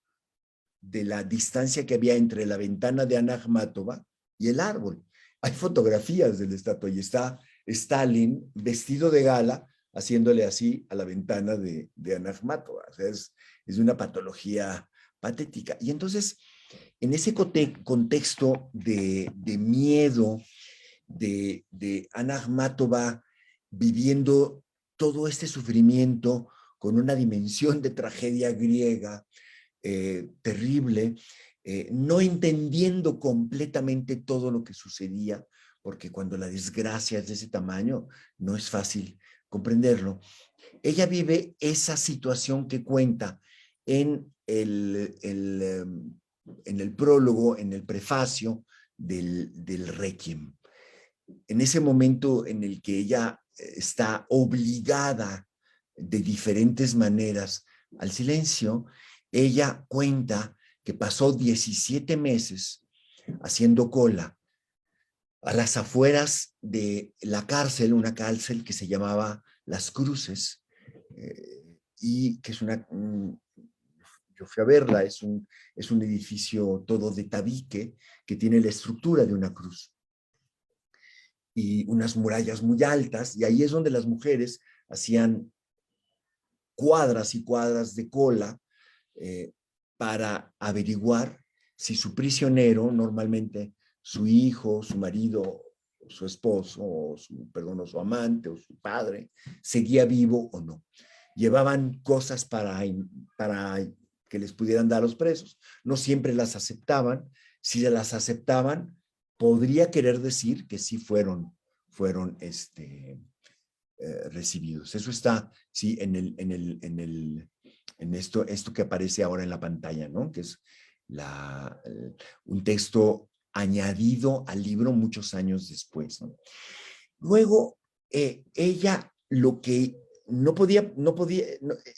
de la distancia que había entre la ventana de Ana Akhmatova y el árbol. Hay fotografías de la estatua y está Stalin vestido de gala haciéndole así a la ventana de Ana Akhmatova. O sea, es una patología patética. Y entonces, en ese contexto de miedo, de Ana Akhmatova viviendo todo este sufrimiento con una dimensión de tragedia griega terrible, no entendiendo completamente todo lo que sucedía, porque cuando la desgracia es de ese tamaño, no es fácil comprenderlo. Ella vive esa situación que cuenta en en el prólogo, en el prefacio del Requiem. En ese momento en el que ella está obligada de diferentes maneras al silencio, ella cuenta que pasó 17 meses haciendo cola a las afueras de la cárcel, una cárcel que se llamaba Las Cruces, y que es yo fui a verla, es un edificio todo de tabique que tiene la estructura de una cruz y unas murallas muy altas, y ahí es donde las mujeres hacían cuadras y cuadras de cola eh, para averiguar si su prisionero, normalmente su hijo, su marido, su esposo, o perdón, o su amante, o su padre, seguía vivo o no. Llevaban cosas para que les pudieran dar a los presos. No siempre las aceptaban. Si las aceptaban, podría querer decir que sí fueron recibidos. Eso está, sí, en esto que aparece ahora en la pantalla, ¿no? Que es un texto añadido al libro muchos años después, ¿no? Luego, ella lo que no,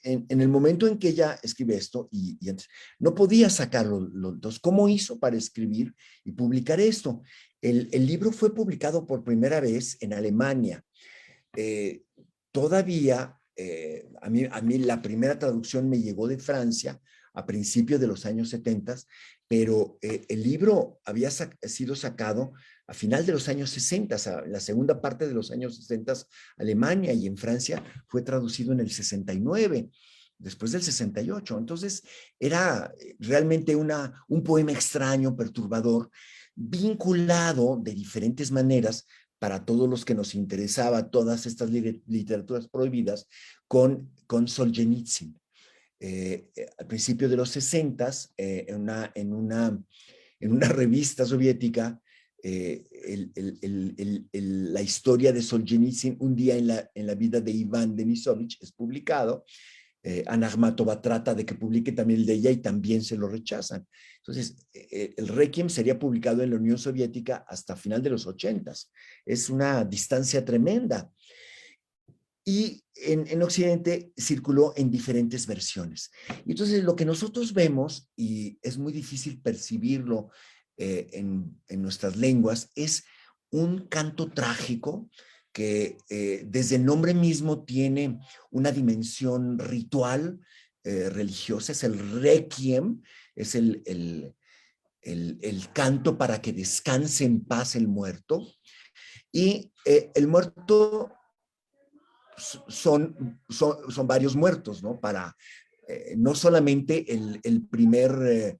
en el momento en que ella escribe esto y antes, no podía sacarlo. Entonces, ¿cómo hizo para escribir y publicar esto? El libro fue publicado por primera vez en Alemania. Eh, Todavía, a mí la primera traducción me llegó de Francia a principios de los años 70, pero el libro había sido sacado a final de los años 60, la segunda parte de los años 60, Alemania, y en Francia fue traducido en el 69, después del 68. Entonces, era realmente un poema extraño, perturbador, vinculado de diferentes maneras para todos los que nos interesaba todas estas literaturas prohibidas con Solzhenitsyn. Al principio de los 60, en una revista soviética, la historia de Solzhenitsyn, un día en la vida de Iván Denisovich, es publicado. Ana Akhmatova trata de que publique también el de ella y también se lo rechazan. Entonces, el Requiem sería publicado en la Unión Soviética hasta final de los 80. Es una distancia tremenda. Y en Occidente circuló en diferentes versiones. Y entonces lo que nosotros vemos, y es muy difícil percibirlo en nuestras lenguas, es un canto trágico que desde el nombre mismo tiene una dimensión ritual, religiosa. Es el requiem, es el canto para que descanse en paz el muerto. Y el muerto son varios muertos, ¿no? No solamente el primer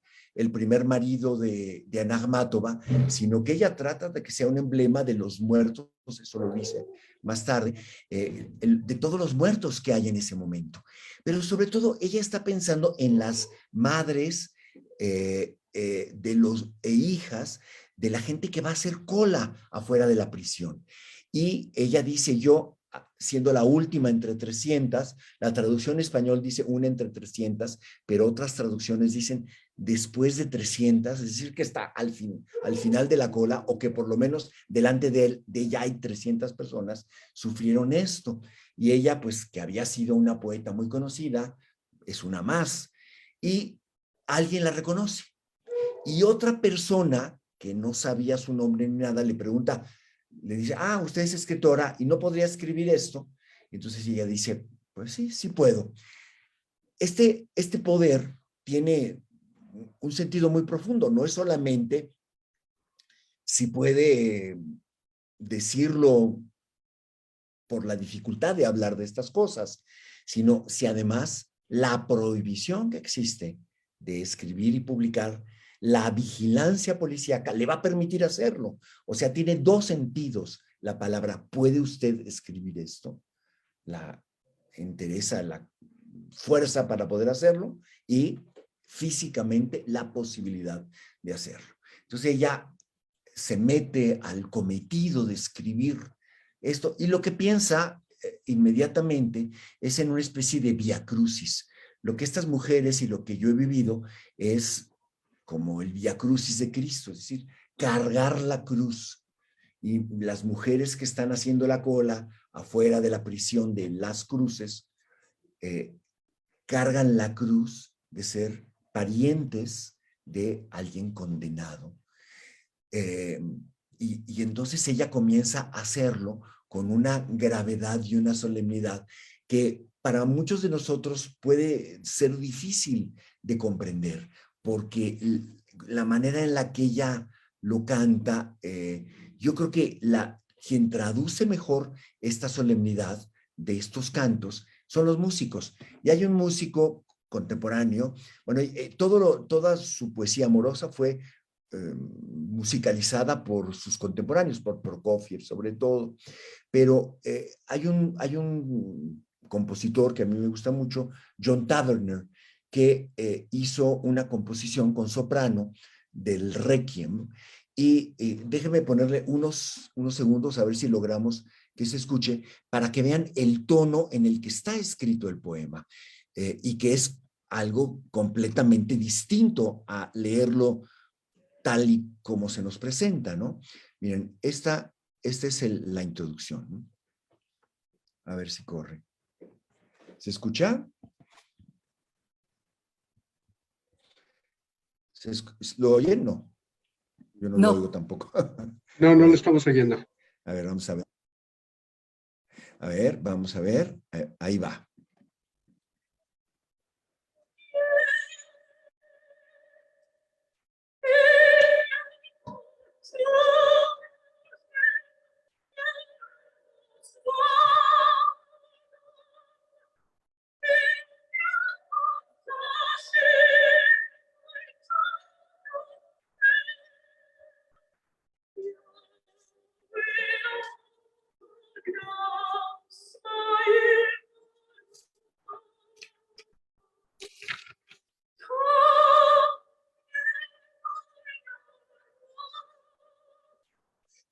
marido de Ana Akhmatova, sino que ella trata de que sea un emblema de los muertos, eso lo dice más tarde, de todos los muertos que hay en ese momento. Pero sobre todo ella está pensando en las madres e hijas de la gente que va a hacer cola afuera de la prisión. Y ella dice, yo, siendo la última entre 300, la traducción español dice una entre 300, pero otras traducciones dicen después de 300, es decir, que está al final de la cola, o que por lo menos delante de ella hay 300 personas, sufrieron esto. Y ella, pues, que había sido una poeta muy conocida, es una más. Y alguien la reconoce. Y otra persona que no sabía su nombre ni nada le pregunta, le dice, usted es escritora y no podría escribir esto. Entonces ella dice, pues sí, sí puedo. Este poder tiene un sentido muy profundo, no es solamente si puede decirlo por la dificultad de hablar de estas cosas, sino si además la prohibición que existe de escribir y publicar, la vigilancia policíaca le va a permitir hacerlo. O sea, tiene dos sentidos la palabra, ¿puede usted escribir esto? La entereza, la fuerza para poder hacerlo y físicamente la posibilidad de hacerlo. Entonces ella se mete al cometido de escribir esto y lo que piensa inmediatamente es en una especie de vía crucis. Lo que estas mujeres y lo que yo he vivido es como el vía crucis de Cristo, es decir, cargar la cruz. Y las mujeres que están haciendo la cola afuera de la prisión de Las Cruces cargan la cruz de ser parientes de alguien condenado. Y entonces ella comienza a hacerlo con una gravedad y una solemnidad que para muchos de nosotros puede ser difícil de comprender, porque la manera en la que ella lo canta, yo creo que quien traduce mejor esta solemnidad de estos cantos son los músicos. Y hay un músico contemporáneo, bueno, toda su poesía amorosa fue musicalizada por sus contemporáneos, por Prokofiev sobre todo, pero hay un compositor que a mí me gusta mucho, John Taverner, que hizo una composición con soprano del Requiem, y déjenme ponerle unos segundos a ver si logramos que se escuche, para que vean el tono en el que está escrito el poema, y que es algo completamente distinto a leerlo tal y como se nos presenta, ¿no? Miren, esta es la introducción, ¿no? A ver si corre. ¿Se escucha? ¿Lo oyen? No. Yo no lo oigo No. tampoco. No, no lo estamos oyendo. A ver, vamos a ver. A ver, vamos a ver. Ahí va.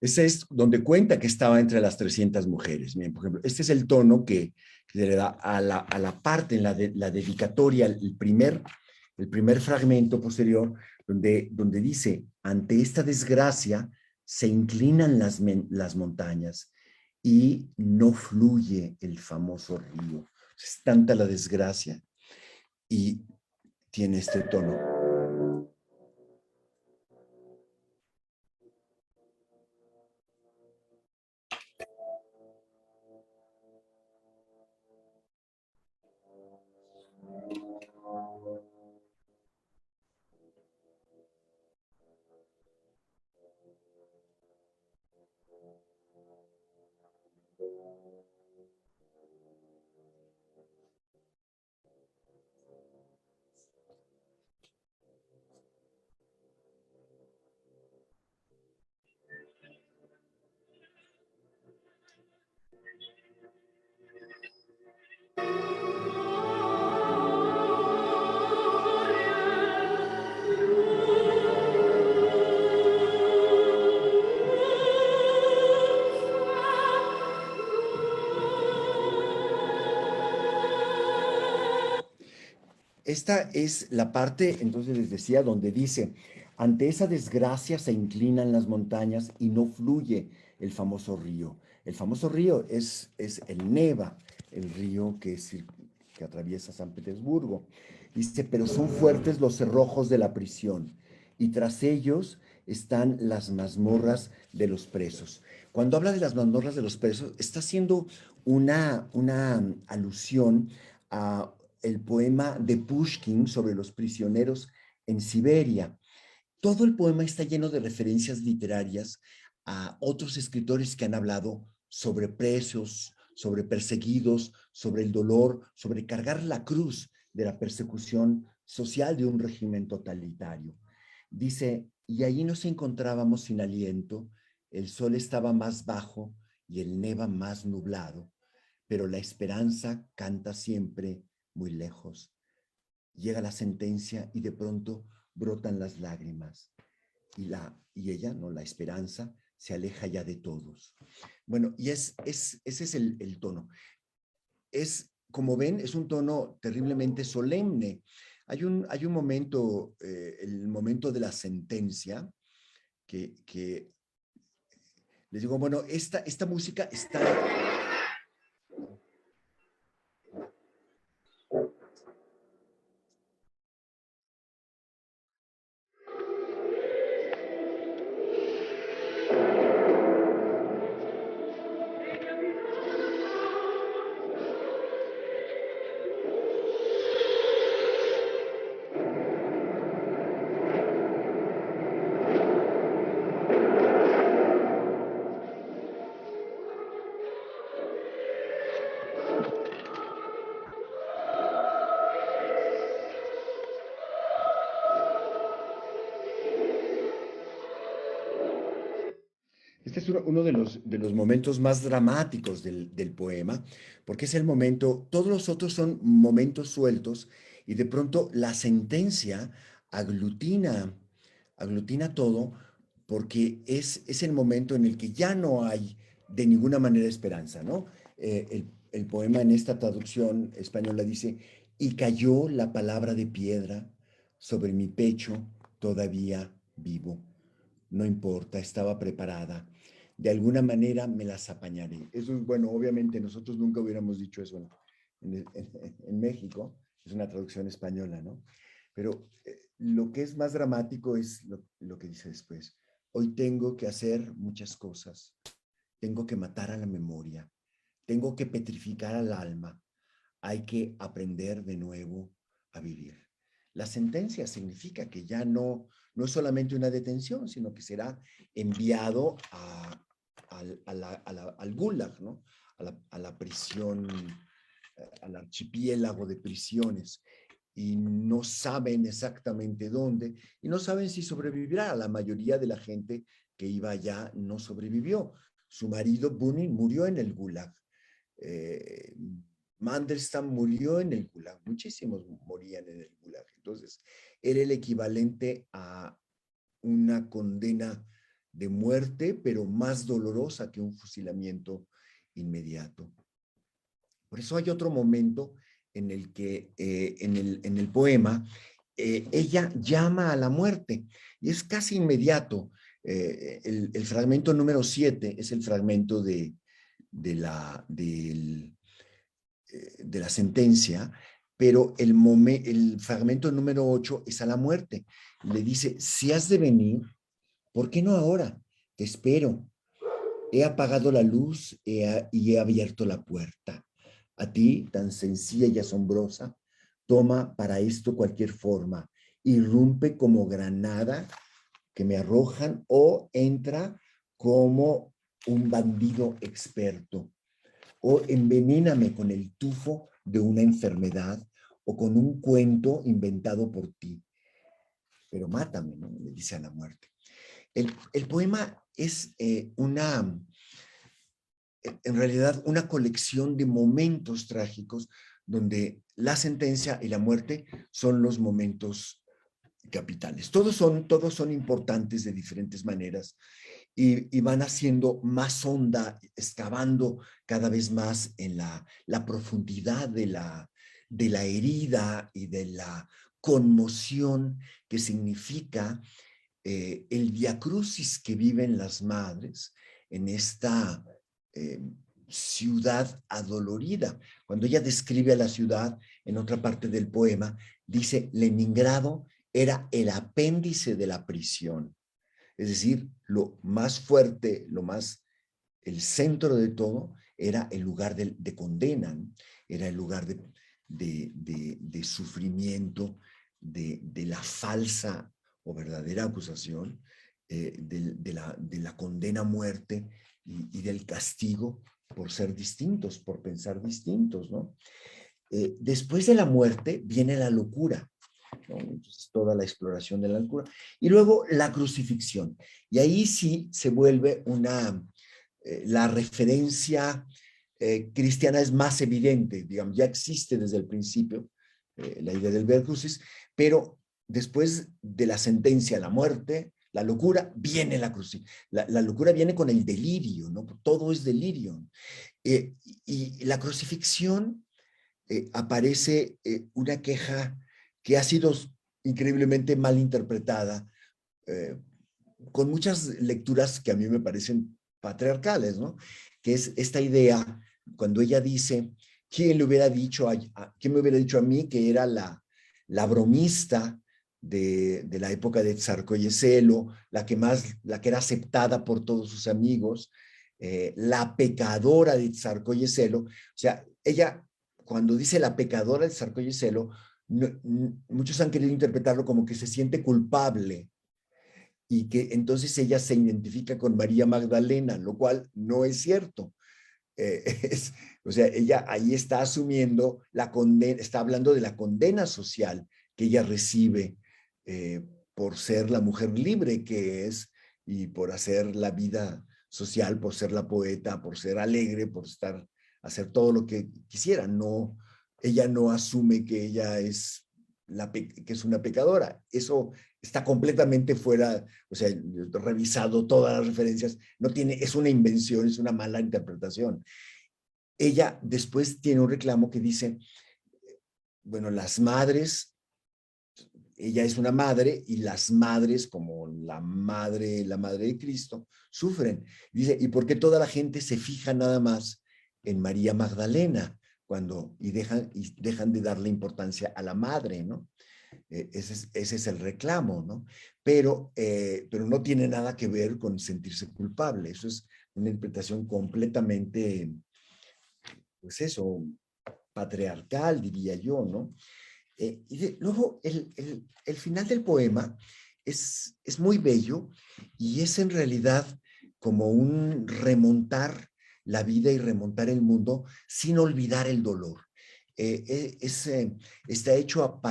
Ese es donde cuenta que estaba entre las 300 mujeres. Miren, por ejemplo, este es el tono que se le da a la parte, en la dedicatoria, el primer fragmento posterior, donde dice, ante esta desgracia se inclinan las montañas y no fluye el famoso río. Es tanta la desgracia y tiene este tono. Esta es la parte, entonces les decía, donde dice, ante esa desgracia se inclinan las montañas y no fluye el famoso río. El famoso río es el Neva, el río que atraviesa San Petersburgo. Dice, pero son fuertes los cerrojos de la prisión y tras ellos están las mazmorras de los presos. Cuando habla de las mazmorras de los presos, está haciendo una alusión a el poema de Pushkin sobre los prisioneros en Siberia. Todo el poema está lleno de referencias literarias a otros escritores que han hablado sobre presos, sobre perseguidos, sobre el dolor, sobre cargar la cruz de la persecución social de un régimen totalitario. Dice, y allí nos encontrábamos sin aliento, el sol estaba más bajo y el neva más nublado, pero la esperanza canta siempre muy lejos. Llega la sentencia y de pronto brotan las lágrimas. Y ella, ¿no? La esperanza, se aleja ya de todos. Bueno, y ese es el tono. Como ven, es un tono terriblemente solemne. Hay un momento, el momento de la sentencia, que les digo, bueno, esta música está... Este es uno de los momentos más dramáticos del poema, porque es el momento, todos los otros son momentos sueltos y de pronto la sentencia aglutina todo porque es el momento en el que ya no hay de ninguna manera esperanza, ¿no? El poema en esta traducción española dice, y cayó la palabra de piedra sobre mi pecho todavía vivo. No importa, estaba preparada. De alguna manera me las apañaré. Eso es bueno, obviamente nosotros nunca hubiéramos dicho eso en México, es una traducción española, ¿no? Pero lo que es más dramático es lo que dice después. Hoy tengo que hacer muchas cosas. Tengo que matar a la memoria. Tengo que petrificar al alma. Hay que aprender de nuevo a vivir. La sentencia significa que ya no es solamente una detención, sino que será enviado al Gulag, ¿no? A la prisión, al archipiélago de prisiones. Y no saben exactamente dónde, y no saben si sobrevivirá. La mayoría de la gente que iba allá no sobrevivió. Su marido Bunin murió en el Gulag. Mandelstam murió en el Gulag, muchísimos morían en el Gulag. Entonces, era el equivalente a una condena de muerte, pero más dolorosa que un fusilamiento inmediato. Por eso hay otro momento en el que en el poema ella llama a la muerte y es casi inmediato. El fragmento número 7 es el fragmento de la sentencia, pero el fragmento número 8 es a la muerte. Le dice, si has de venir, ¿por qué no ahora? Te espero. He apagado la luz y he abierto la puerta. A ti, tan sencilla y asombrosa, toma para esto cualquier forma. Irrumpe como granada que me arrojan o entra como un bandido experto. O enveníname con el tufo de una enfermedad o con un cuento inventado por ti. Pero mátame, ¿no? Le dice a la muerte. El poema es en realidad una colección de momentos trágicos donde la sentencia y la muerte son los momentos capitales. Todos son importantes de diferentes maneras y van haciendo más honda, excavando cada vez más en la profundidad de la herida y de la conmoción que significa el viacrucis que viven las madres en esta ciudad adolorida. Cuando ella describe a la ciudad en otra parte del poema, dice, Leningrado era el apéndice de la prisión. Es decir, lo más fuerte, el centro de todo era el lugar de condena, ¿no? Era el lugar de sufrimiento, de la falsa o verdadera acusación, de la condena a muerte y del castigo por ser distintos, por pensar distintos, ¿no? Después de la muerte viene la locura, ¿no? Entonces, toda la exploración de la locura. Y luego la crucifixión. Y ahí sí se vuelve la referencia cristiana es más evidente, digamos, ya existe desde el principio la idea del Via Crucis, pero después de la sentencia, la muerte, la locura, viene la crucifixión. La locura viene con el delirio, ¿no? Todo es delirio. Y la crucifixión aparece una queja que ha sido increíblemente mal interpretada, con muchas lecturas que a mí me parecen patriarcales, ¿no? Que es esta idea, cuando ella dice, ¿quién me hubiera dicho a mí que era la bromista de la época de Tsarskoye-Selo, la que era aceptada por todos sus amigos, la pecadora de Tsarskoye-Selo? O sea, ella, cuando dice la pecadora de Tsarskoye-Selo, muchos han querido interpretarlo como que se siente culpable y que entonces ella se identifica con María Magdalena, lo cual no es cierto. O sea, ella ahí está asumiendo la condena, está hablando de la condena social que ella recibe por ser la mujer libre que es y por hacer la vida social, por ser la poeta, por ser alegre, hacer todo lo que quisiera. No, ella no asume que ella es que es una pecadora. Eso está completamente fuera, o sea, revisado todas las referencias, es una invención, es una mala interpretación. Ella después tiene un reclamo que dice, bueno, las madres, ella es una madre y las madres, como la madre de Cristo, sufren. Dice, ¿y por qué toda la gente se fija nada más en María Magdalena y dejan de darle importancia a la madre, ¿no? Ese es el reclamo, ¿no? Pero no tiene nada que ver con sentirse culpable. Eso es una interpretación completamente, pues eso, patriarcal, diría yo, ¿no? Luego, el final del poema es muy bello y es en realidad como un remontar la vida y remontar el mundo sin olvidar el dolor. Está hecho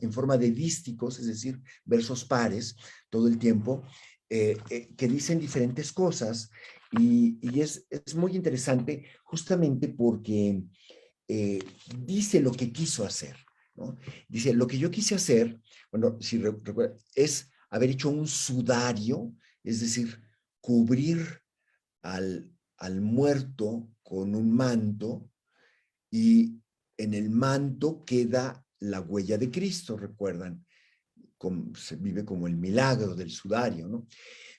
en forma de dísticos, es decir, versos pares todo el tiempo, que dicen diferentes cosas y es muy interesante justamente porque dice lo que quiso hacer, ¿no? Dice, lo que yo quise hacer, bueno, si recuerda, es haber hecho un sudario, es decir, cubrir al muerto con un manto y en el manto queda la huella de Cristo, recuerdan, se vive como el milagro del sudario, ¿no?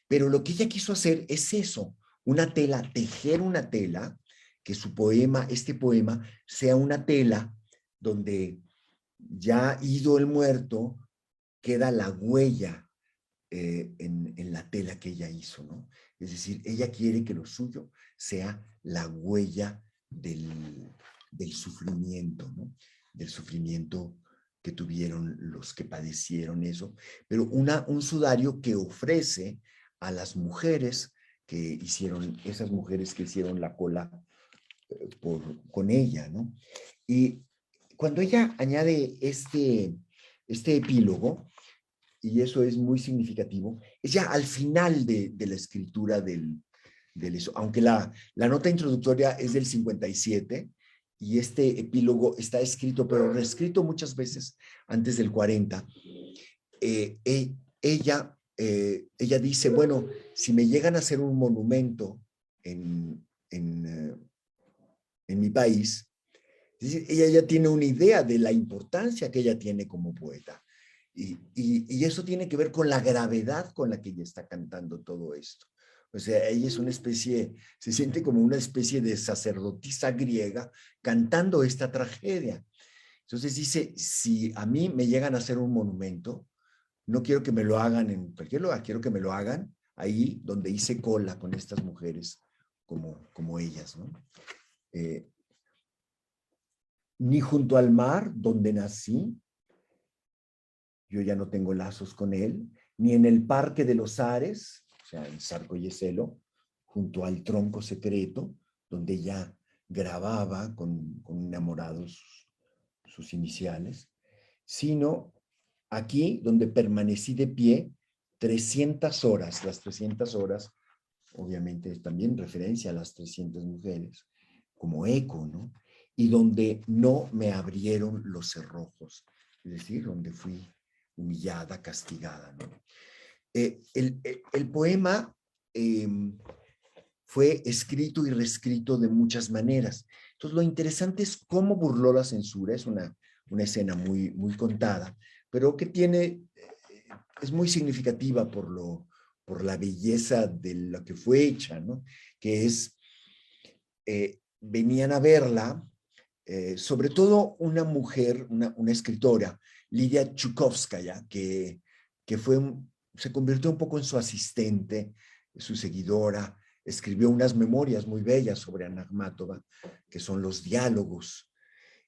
Pero lo que ella quiso hacer es eso, tejer una tela, que este poema, sea una tela donde ya ido el muerto, queda la huella en la tela que ella hizo, ¿no? Es decir, ella quiere que lo suyo sea la huella del sufrimiento, ¿no? Del sufrimiento que tuvieron los que padecieron eso, pero un sudario que ofrece a las mujeres esas mujeres que hicieron la cola con ella, ¿no? Y cuando ella añade este epílogo, y eso es muy significativo, es ya al final de la escritura del eso, aunque la nota introductoria es del 57 y este epílogo está escrito, pero reescrito muchas veces antes del 40, ella dice, bueno, si me llegan a hacer un monumento en mi país, es decir, ella ya tiene una idea de la importancia que ella tiene como poeta. Y eso tiene que ver con la gravedad con la que ella está cantando todo esto. O sea, ella es una especie, se siente como una especie de sacerdotisa griega cantando esta tragedia. Entonces dice, si a mí me llegan a hacer un monumento, no quiero que me lo hagan en cualquier lugar, quiero que me lo hagan ahí donde hice cola con estas mujeres como ellas, ¿no? Ni junto al mar donde nací, yo ya no tengo lazos con él, ni en el parque de los Ares, o sea, en Zarco y Eselo, junto al tronco secreto, donde ella grababa con enamorados sus iniciales, sino aquí donde permanecí de pie 300 horas, las 300 horas, obviamente es también referencia a las 300 mujeres, como eco, ¿no? Y donde no me abrieron los cerrojos, es decir, donde fui humillada, castigada, ¿no? El poema fue escrito y reescrito de muchas maneras. Entonces, lo interesante es cómo burló la censura. Es una escena muy, muy contada, pero que tiene, es muy significativa por la belleza de lo que fue hecha, ¿no? Que es, venían a verla, sobre todo una mujer, una escritora, Lidia Chukovskaya, que se convirtió un poco en su asistente, su seguidora, escribió unas memorias muy bellas sobre Anna Akhmatova, que son los diálogos.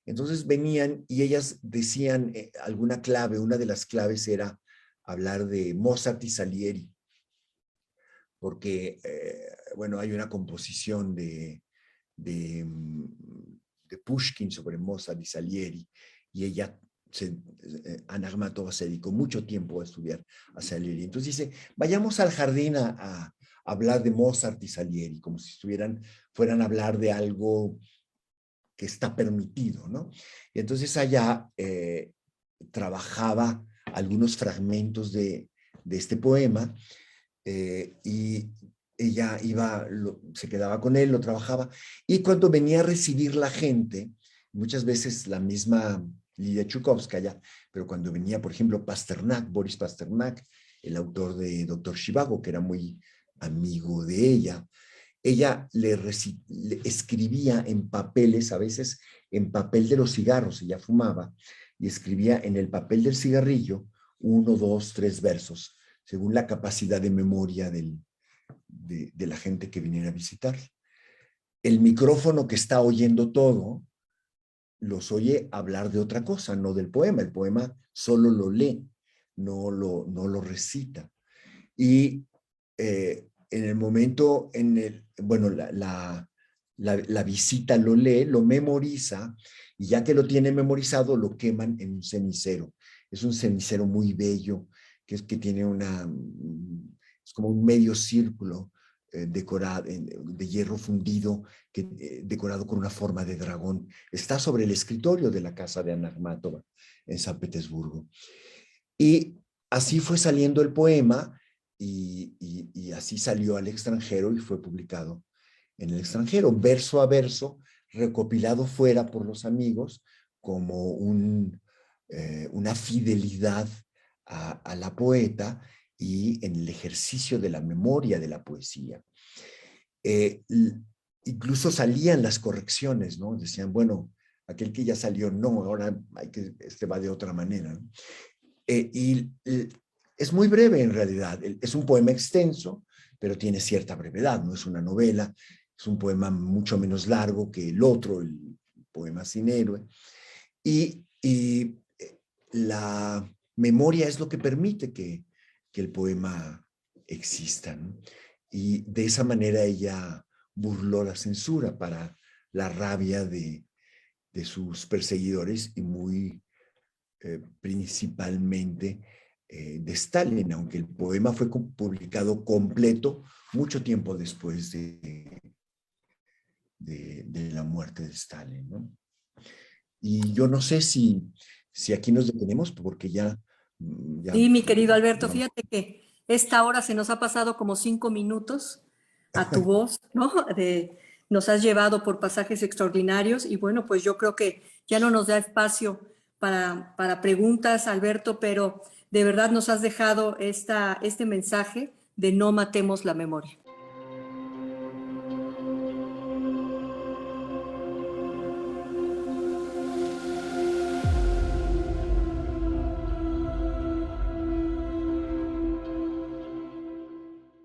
Entonces venían y ellas decían alguna clave, una de las claves era hablar de Mozart y Salieri, porque, bueno, hay una composición de Pushkin sobre Mozart y Salieri, y ella, Anna Akhmatova, se dedicó mucho tiempo a estudiar a Salieri. Entonces dice, vayamos al jardín a hablar de Mozart y Salieri, como si fueran a hablar de algo que está permitido, ¿no? Y entonces allá trabajaba algunos fragmentos de este poema, y ella se quedaba con él, lo trabajaba, y cuando venía a recibir la gente, muchas veces la misma Lidia Chukovskaya, pero cuando venía, por ejemplo, Boris Pasternak, el autor de Doctor Zhivago, que era muy amigo de ella le escribía en papeles, a veces en papel de los cigarros, ella fumaba, y escribía en el papel del cigarrillo 1, 2, 3 versos, según la capacidad de memoria de la gente que viniera a visitar. El micrófono que está oyendo todo, los oye hablar de otra cosa, no del poema. El poema solo lo lee, no lo recita. Y en el momento, bueno, la visita lo lee, lo memoriza, y ya que lo tiene memorizado, lo queman en un cenicero. Es un cenicero muy bello, que tiene es como un medio círculo decorado, de hierro fundido, decorado con una forma de dragón. Está sobre el escritorio de la casa de Anna Akhmatova en San Petersburgo. Y así fue saliendo el poema, y así salió al extranjero y fue publicado en el extranjero, verso a verso, recopilado fuera por los amigos como una fidelidad a la poeta y en el ejercicio de la memoria de la poesía. Incluso salían las correcciones, ¿no? Decían, bueno, aquel que ya salió, no, ahora este va de otra manera, ¿no? Es muy breve en realidad, es un poema extenso, pero tiene cierta brevedad, no es una novela, es un poema mucho menos largo que el otro, el poema Sin Héroe, y la memoria es lo que permite que el poema exista, ¿no? Y de esa manera ella burló la censura para la rabia de sus perseguidores, y muy principalmente de Stalin, aunque el poema fue publicado completo mucho tiempo después de la muerte de Stalin, ¿no? Y yo no sé si aquí nos detenemos, porque ya... Sí, mi querido Alberto, fíjate que esta hora se nos ha pasado como 5 minutos a tu voz, ¿no? Nos has llevado por pasajes extraordinarios, y bueno, pues yo creo que ya no nos da espacio para preguntas, Alberto, pero de verdad nos has dejado este mensaje de no matemos la memoria.